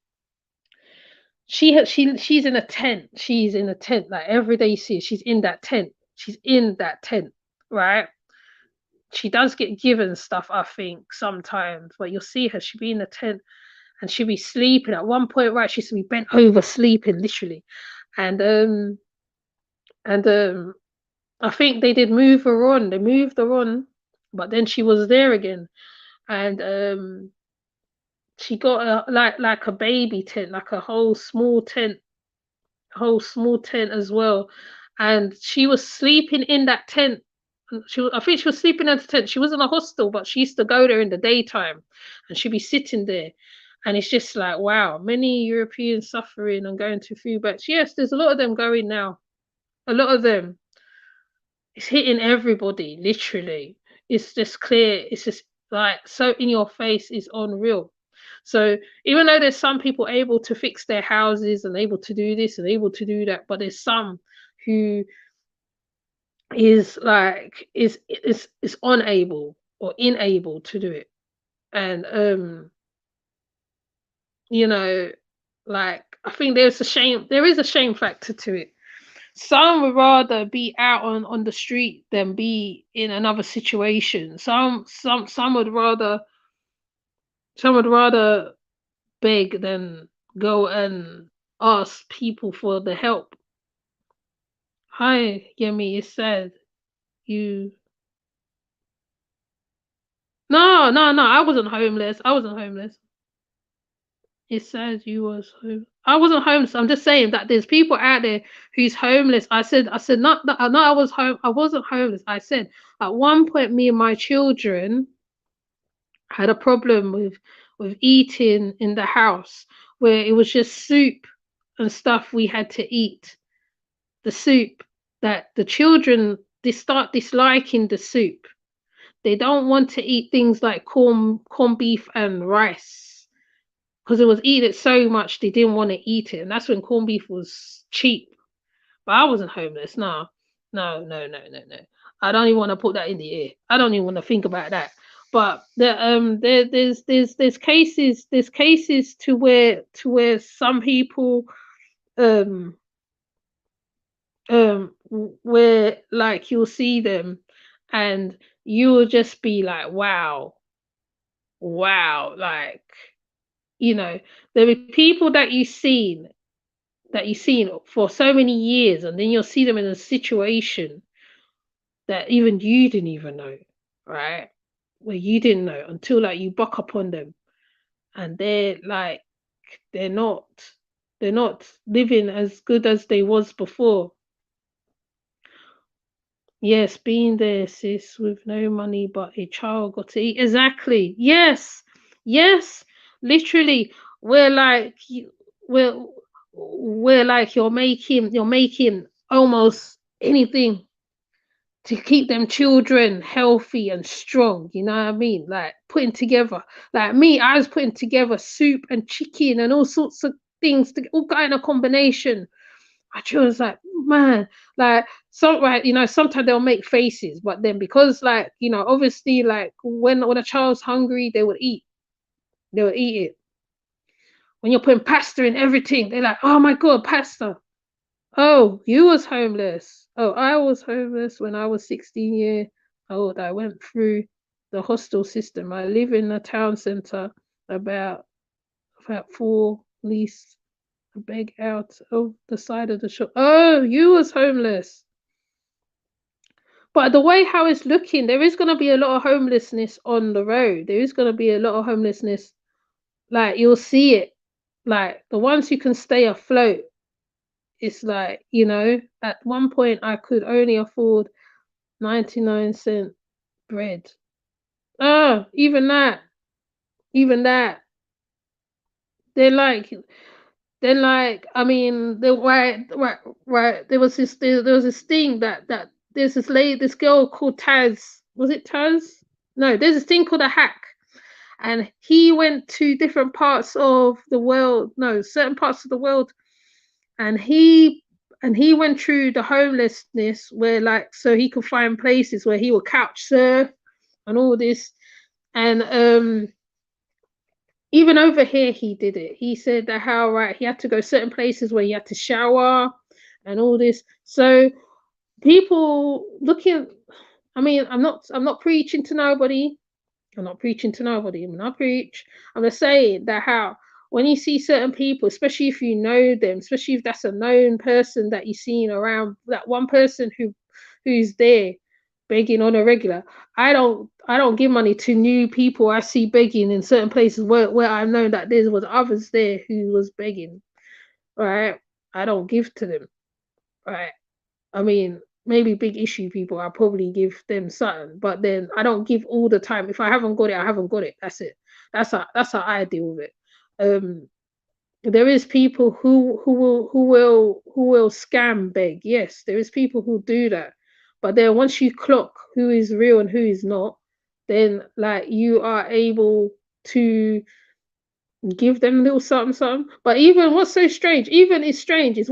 [SPEAKER 1] She's in a tent. She's in a tent. Like every day you see her, she's in that tent. She's in that tent, right? She does get given stuff, I think, sometimes, but you'll see her, she'll be in the tent and she'll be sleeping. At one point, right, she used to be bent over sleeping, literally. And I think they did move her on. They moved her on, but then she was there again. And she got like a baby tent, like a whole small tent as well. And she was sleeping in that tent. I think she was sleeping in the tent. She was in a hostel, but she used to go there in the daytime, and she'd be sitting there. And it's just like, wow, many Europeans suffering and going to food banks. Yes, there's a lot of them going now. A lot of them. It's hitting everybody, literally. It's just clear. It's just like so in your face. It's unreal. So even though there's some people able to fix their houses and able to do this and able to do that, but there's some who is unable or unable to do it. And like, I think there is a shame factor to it. Some would rather be out on the street than be in another situation. Some would rather beg than go and ask people for the help. Hi, Yemi, it's sad. No, I wasn't homeless. It says you was home. I wasn't homeless. I'm just saying that there's people out there who's homeless. I said not I was home. I wasn't homeless. I said at one point me and my children had a problem with eating in the house, where it was just soup and stuff we had to eat. The soup, that the children, they start disliking the soup. They don't want to eat things like corned beef and rice, because it was eating it so much they didn't want to eat it. And that's when corned beef was cheap. But I wasn't homeless. No. I don't even want to put that in the air. I don't even want to think about that. But there's cases to where some people where, like, you'll see them and you'll just be like, wow, like, there are people that you've seen for so many years, and then you'll see them in a situation that even you didn't even know, right? where you didn't know until like you buck up on them, and they're not living as good as they was before. Yes, being there, sis, with no money but a child got to eat. Exactly. Yes. Yes. Literally, we're like we're like you're making almost anything to keep them children healthy and strong. You know what I mean? Like putting together, like me, I was putting together soup and chicken and all sorts of things to all kind of combination. I was like, man, like sometimes they'll make faces, but then because obviously like when a child's hungry, they would eat it. When you're putting pasta in everything, they're like, oh my god, pasta. Oh, you was homeless. Oh, I was homeless when I was 16 years old. I went through the hostel system. I live in a town centre about 4 least beg out of the side of the shop. Oh, you was homeless. But the way how it's looking, there is going to be a lot of homelessness on the road. There is going to be a lot of homelessness. Like, you'll see it. Like, the ones who can stay afloat, it's like, at one point I could only afford 99-cent bread. Oh, even that. They're like, I mean, right. There was this thing that there's this girl called Taz. Was it Taz? No, there's this thing called a hack, and he went to different parts of the world. No, certain parts of the world, and he went through the homelessness where so he could find places where he would couch surf and all this, and even over here, he did it. He said that how he had to go certain places where he had to shower and all this. So people looking, I mean, I'm not preaching to nobody. I'm not preaching to nobody. I'm not preach. I'm just saying that how when you see certain people, especially if you know them, especially if that's a known person that you've seen around, that one person who's there begging on a regular. I don't give money to new people I see begging in certain places where I know that there was others there who was begging. Right? I don't give to them. Right? I mean, maybe big issue people, I probably give them something, but then I don't give all the time. If I haven't got it, I haven't got it. That's it. That's how I deal with it. There is people who will scam beg. Yes, there is people who do that. But then once you clock who is real and who is not, then like you are able to give them a little something. But even what's so strange, is when is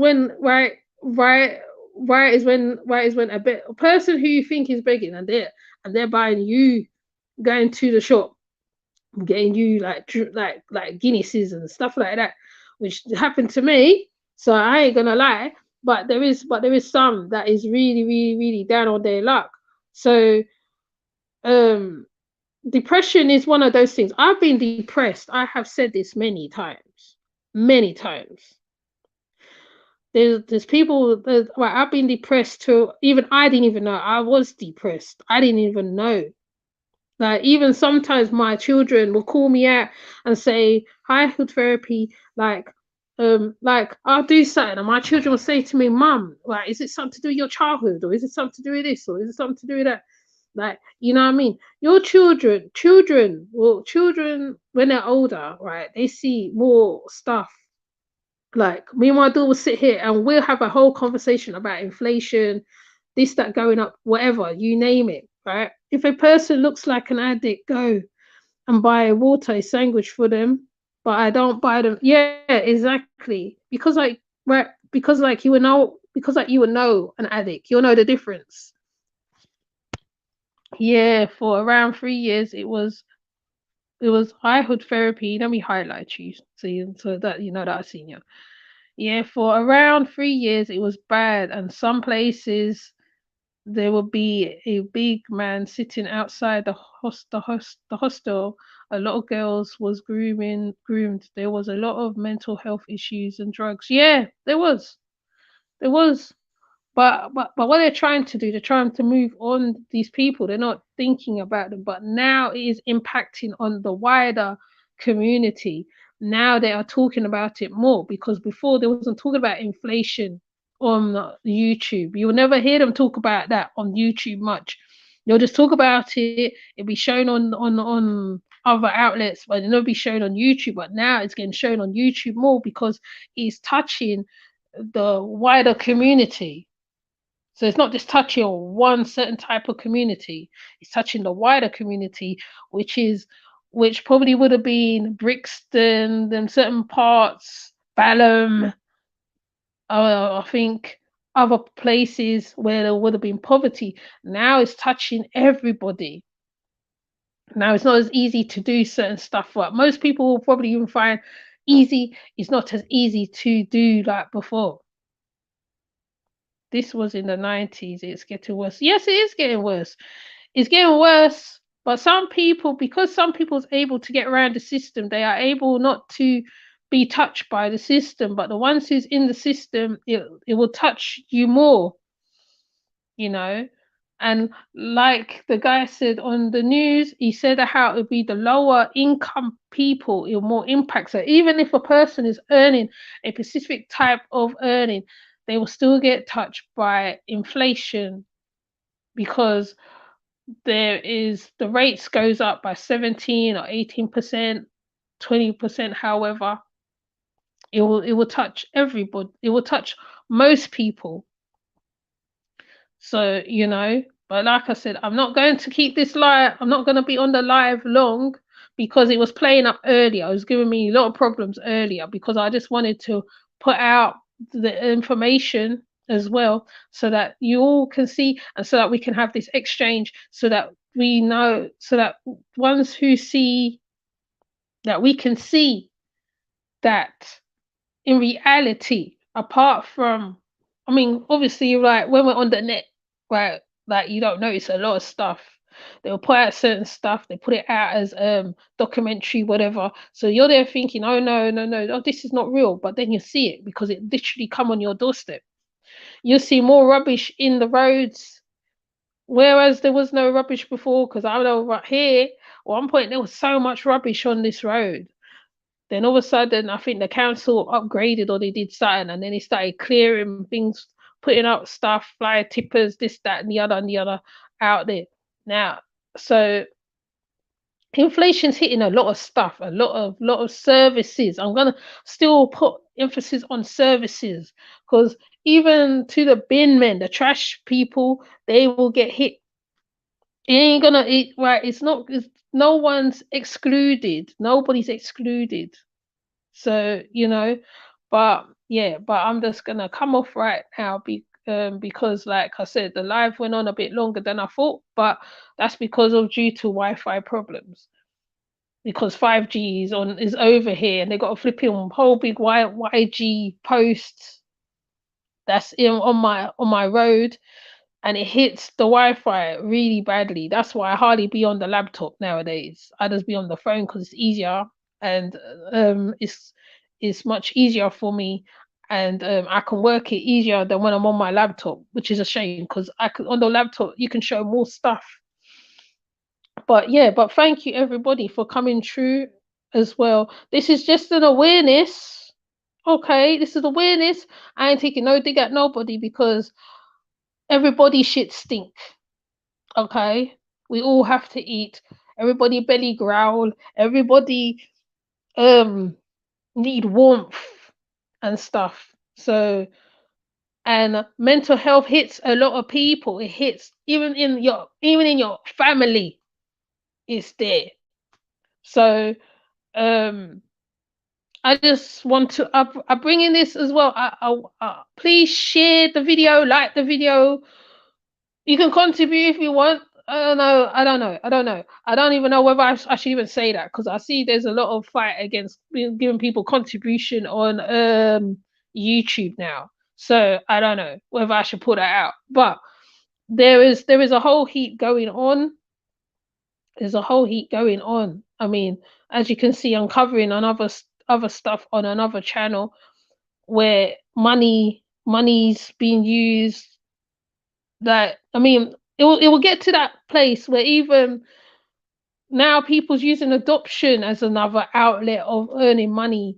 [SPEAKER 1] when a person who you think is begging and they're buying you, going to the shop, getting you like Guinnesses and stuff like that, which happened to me. So I ain't gonna lie, but there is some that is really down on their luck. So depression is one of those things. I've been depressed. I have said this many times. There's people that I've been depressed to, even I didn't even know I was depressed. I didn't even know. Like even sometimes my children will call me out and say, "Hi, Hood Therapy." Like I'll do something, and my children will say to me, "Mum, like, is it something to do with your childhood, or is it something to do with this, or is it something to do with that?" Like, you know what I mean? Your children when they're older, right? They see more stuff. Like me and my daughter will sit here and we'll have a whole conversation about inflation, this, that going up, whatever, you name it, right? If a person looks like an addict, go and buy a water, a sandwich for them, but I don't buy them. Yeah, exactly. Because you would know an addict, you'll know the difference. Yeah, for around 3 years it was Hood Therapy. Let me highlight you so that you know that I've seen you. Yeah, for around 3 years it was bad, and some places there would be a big man sitting outside the hostel. A lot of girls was groomed. There was a lot of mental health issues and drugs. Yeah, there was. But what they're trying to do, they're trying to move on these people. They're not thinking about them. But now it is impacting on the wider community. Now they are talking about it more, because before they wasn't talking about inflation on YouTube. You will never hear them talk about that on YouTube much. They'll just talk about it. It'll be shown on other outlets, but it'll not be shown on YouTube. But now it's getting shown on YouTube more because it's touching the wider community. So it's not just touching on one certain type of community, it's touching the wider community, which probably would have been Brixton, them certain parts, Balham, I think other places where there would have been poverty. Now it's touching everybody. Now it's not as easy to do certain stuff. But most people will probably even find easy is not as easy to do like before. This was in the 90s. It's getting worse. Yes, it is getting worse. It's getting worse. But some people, because some people's able to get around the system, they are able not to be touched by the system. But the ones who's in the system, it will touch you more, you know. And like the guy said on the news, he said how it would be the lower income people, it will more impact. So even if a person is earning a specific type of earning, they will still get touched by inflation, because there is the rates goes up by 17 or 18%, 20%, however. It will touch everybody. It will touch most people. So, you know, but like I said, I'm not going to keep this live. I'm not going to be on the live long, because it was playing up earlier. It was giving me a lot of problems earlier, because I just wanted to put out the information as well, so that you all can see, and so that we can have this exchange, so that we know, so that ones who see, that we can see that in reality, apart from, I mean, obviously, like when we're on the net, right, like you don't notice a lot of stuff. They'll put out certain stuff, they put it out as documentary, whatever. So you're there thinking, oh no, oh, this is not real. But then you see it, because it literally come on your doorstep. You see more rubbish in the roads, whereas there was no rubbish before. Because I know right here, at one point there was so much rubbish on this road. Then all of a sudden, I think the council upgraded, or they did something, and then they started clearing things, putting up stuff, flyer tippers, this, that, and the other out there. Now, so inflation's hitting a lot of stuff, a lot of services. I'm gonna still put emphasis on services, because even to the bin men, the trash people, they will get hit. It ain't gonna, right? It's not. No one's excluded. Nobody's excluded. So, you know, but yeah, but I'm just gonna come off right now, because like I said, the live went on a bit longer than I thought, but that's because of due to Wi-Fi problems. Because 5G is over here, and they got a flipping whole big YG post that's on my road, and it hits the Wi-Fi really badly. That's why I hardly be on the laptop nowadays. I just be on the phone because it's easier, and it's much easier for me, and I can work it easier than when I'm on my laptop, which is a shame, because on the laptop you can show more stuff. But yeah, but thank you everybody for coming through as well. This is just an awareness. Okay, this is awareness. I ain't taking no dig at nobody, because everybody shit stink. Okay, we all have to eat. Everybody belly growl. Everybody need warmth and stuff. So, and mental health hits a lot of people. It hits even in your family. It's there. So I just want to I bring in this as well. Please share the video, like the video. You can contribute if you want. I don't know. I don't even know whether I should even say that, because I see there's a lot of fight against giving people contribution on YouTube now. So I don't know whether I should put that out. But there is a whole heat going on. There's a whole heat going on. I mean, as you can see, I'm covering on other stuff on another channel where money's being used Like, I mean, it will get to that place where even now people's using adoption as another outlet of earning money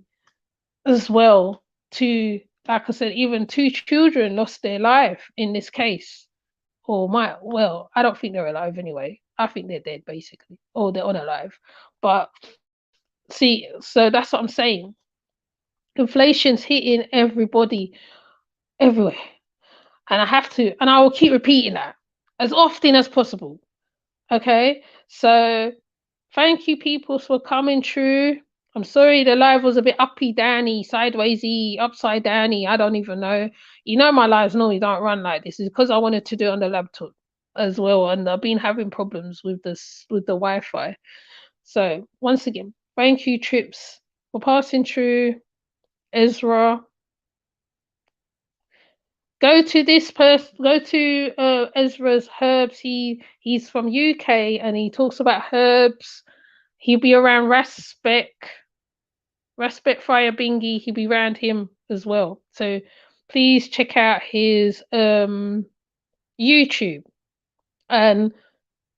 [SPEAKER 1] as well. To, like I said, even 2 children lost their life in this case. Or well, I don't think they're alive anyway. I think they're dead basically, or they're unalive. But see, so that's what I'm saying. Inflation's hitting everybody everywhere. And I will keep repeating that as often as possible. Okay, so thank you people for coming through. I'm sorry the live was a bit uppy downy, sidewaysy, upside downy. I don't even know. You know my lives normally don't run like this. It's because I wanted to do it on the laptop as well, and I've been having problems with the Wi-Fi. So once again, thank you Trips for passing through. Ezra, go to this person. Go to Ezra's herbs. He's from UK and he talks about herbs. He'll be around Raspek Fire Bingy. He'll be around him as well. So please check out his YouTube and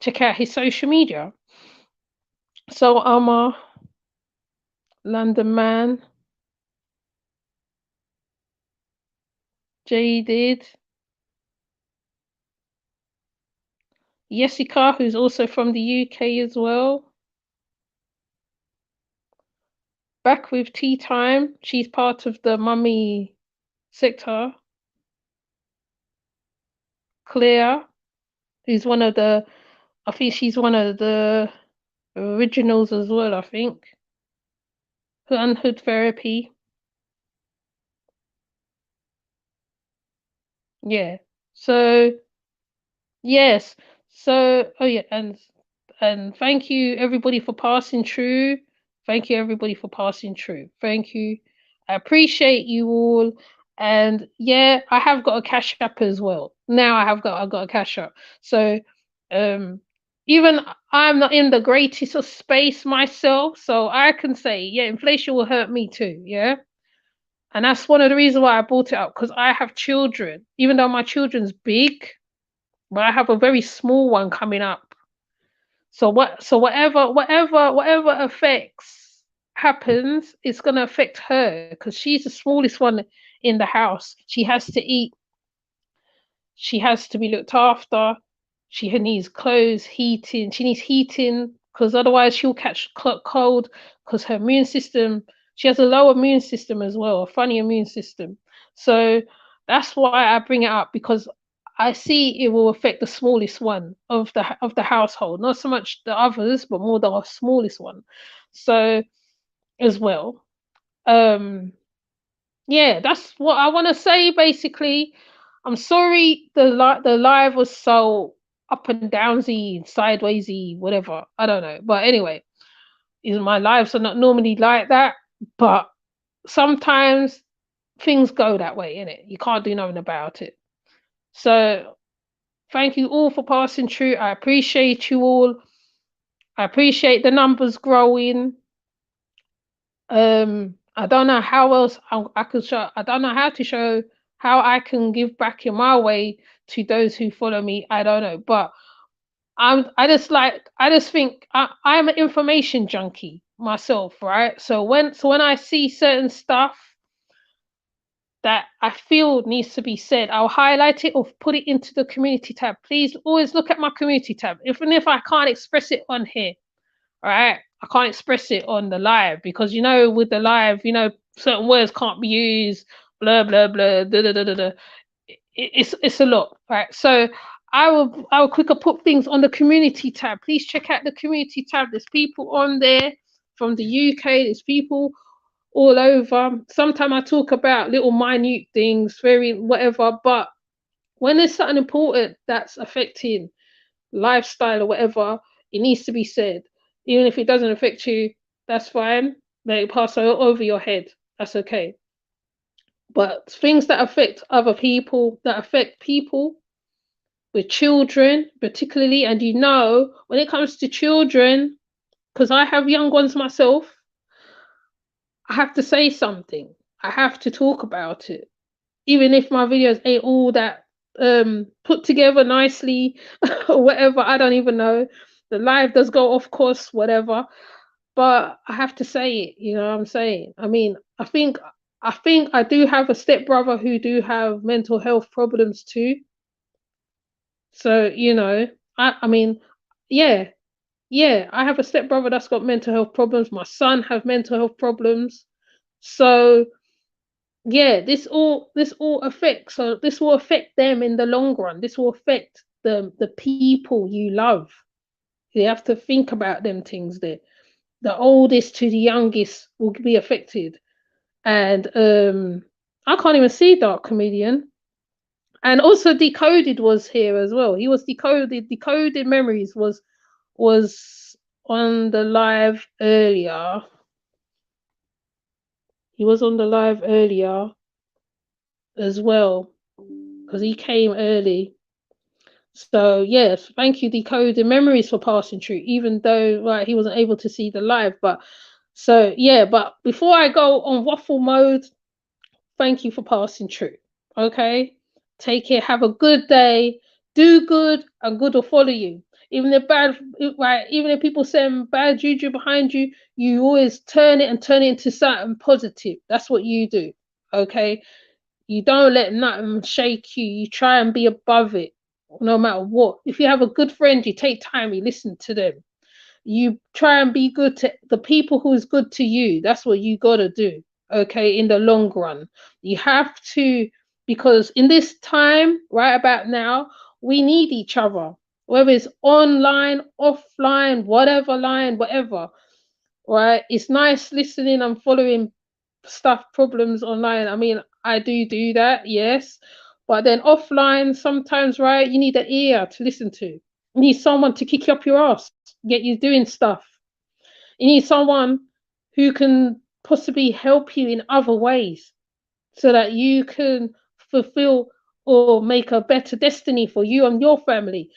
[SPEAKER 1] check out his social media. So I'm a London Man. Jaded. Jessica, who's also from the UK as well. Back with Tea Time. She's part of the mummy sector. Claire, who's one of the, I think she's one of the originals as well, I think. Unhood Therapy. Yeah. So, yes. So, oh yeah, and thank you everybody for passing through. Thank you everybody for passing through. Thank you. I appreciate you all. And yeah, I have got a Cash App as well. Now I've got a Cash App. So even I'm not in the greatest of space myself, so I can say, yeah, inflation will hurt me too, yeah. And that's one of the reasons why I brought it up, because I have children, even though my children's big, but I have a very small one coming up. So whatever effects happens, it's gonna affect her because she's the smallest one in the house. She has to eat. She has to be looked after. She needs clothes, heating. She needs heating because otherwise she'll catch cold because her immune system, she has a low immune system as well, a funny immune system. So that's why I bring it up, because I see it will affect the smallest one of the household, not so much the others, but more the smallest one. So as well. Yeah, that's what I want to say basically. I'm sorry the live was so up and downsy, sidewaysy, whatever. I don't know. But anyway, my lives are not normally like that, but sometimes things go that way, innit? You can't do nothing about it. So thank you all for passing through. I appreciate you all. I appreciate the numbers growing. I don't know how else I could show. I don't know how to show how I can give back in my way to those who follow me. I don't know, but I just think I'm an information junkie myself, right? So when I see certain stuff that I feel needs to be said, I'll highlight it or put it into the community tab. Please always look at my community tab, even if I can't express it on here. All right, I can't express it on the live because with the live, certain words can't be used. Blah blah blah. Da, da, da, da, da. It's a lot, right? So I will quicker put things on the community tab. Please check out the community tab. There's people on there from the UK. There's people all over. Sometimes I talk about little minute things, very whatever, but when there's something important that's affecting lifestyle or whatever, it needs to be said. Even if it doesn't affect you, that's fine. Let it pass over your head. That's okay. But things that affect other people, that affect people with children, particularly, and when it comes to children, because I have young ones myself, I have to say something. I have to talk about it. Even if my videos ain't all that put together nicely or whatever. I don't even know. The live does go off course, whatever. But I have to say it, you know what I'm saying? I mean, I think I do have a stepbrother who do have mental health problems too. So, you know, I mean, yeah, I have a stepbrother that's got mental health problems. My son have mental health problems. So yeah, this all affects, so this will affect them in the long run. This will affect the people you love. You have to think about them things there. The oldest to the youngest will be affected. And I can't even see Dark Comedian. And also Decoded was here as well. He was Decoded Memories was on the live earlier. He was on the live earlier as well, because he came early. So yes, thank you, Decoded Memories, for passing through, even though right he wasn't able to see the live. But so yeah, but before I go on waffle mode, thank you for passing through. Okay, take care, have a good day, do good, and good will follow you. Even if even if people send bad juju behind you, you always turn it into something positive. That's what you do. Okay, you don't let nothing shake you. You try and be above it, no matter what. If you have a good friend, you take time, you listen to them. You try and be good to the people who is good to you. That's what you gotta do. Okay, in the long run, you have to, because in this time, right about now, we need each other. Whether it's online, offline, whatever line, whatever. Right? It's nice listening and following stuff, problems online. I mean, I do that, yes. But then offline, sometimes, right, you need an ear to listen to. You need someone to kick you up your ass, get you doing stuff. You need someone who can possibly help you in other ways so that you can fulfill or make a better destiny for you and your family.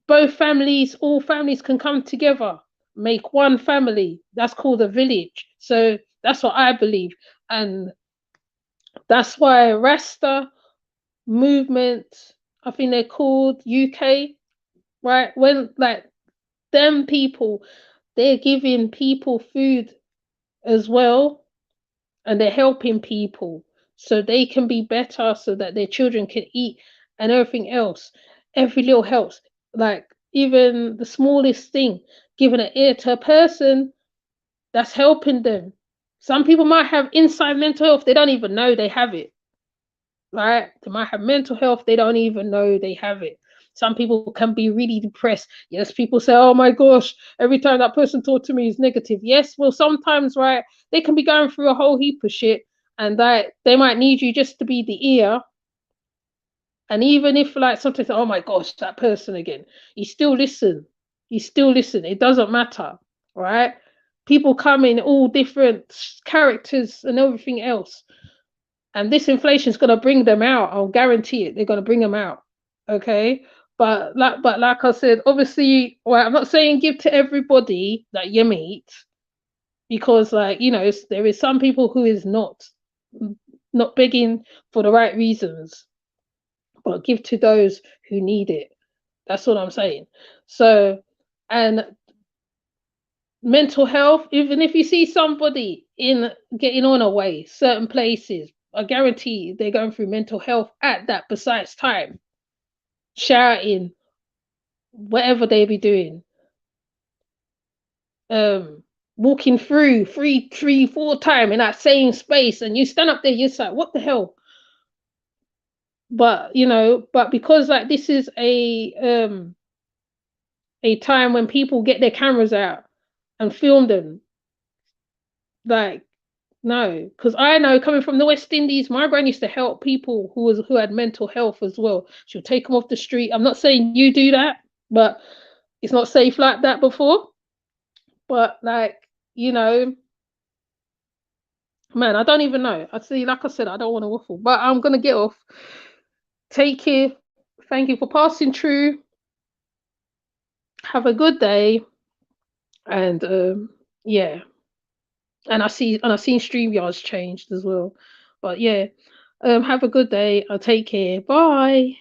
[SPEAKER 1] Both families, all families can come together, make one family. That's called a village. So that's what I believe. And that's why Rasta movement, I think they're called UK, right? When like them people, they're giving people food as well, and they're helping people so they can be better, so that their children can eat and everything else. Every little helps. Like even the smallest thing, giving an ear to a person, that's helping them. Some people might have inside mental health, they don't even know they have it. Right? They might have mental health, they don't even know they have it. Some people can be really depressed. Yes, people say, oh my gosh, every time that person talks to me is negative. Yes, well, sometimes, right, they can be going through a whole heap of shit, and that they might need you just to be the ear. And even if, like, sometimes, oh my gosh, that person again, you still listen. You still listen. It doesn't matter, right? People come in all different characters and everything else. And this inflation is going to bring them out. I'll guarantee it. They're going to bring them out. Okay. But like I said, obviously, well, I'm not saying give to everybody that you meet, because, like, you know, there is some people who is not begging for the right reasons, but give to those who need it. That's what I'm saying. So, and mental health, even if you see somebody in getting on away, certain places, I guarantee they're going through mental health at that precise time, shouting, whatever they be doing, walking through 3, 4 times in that same space, and you stand up there, you're like, what the hell? But you know, but because like this is a time when people get their cameras out and film them, like, no, because I know, coming from the West Indies, my gran used to help people who had mental health as well. She'll take them off the street. I'm not saying you do that, but it's not safe like that before. But like, you know, man, I don't even know. I see, like I said, I don't want to waffle, but I'm gonna get off. Take care. Thank you for passing through. Have a good day. And yeah. And I've seen StreamYard's changed as well. But yeah, Have a good day. I'll take care. Bye.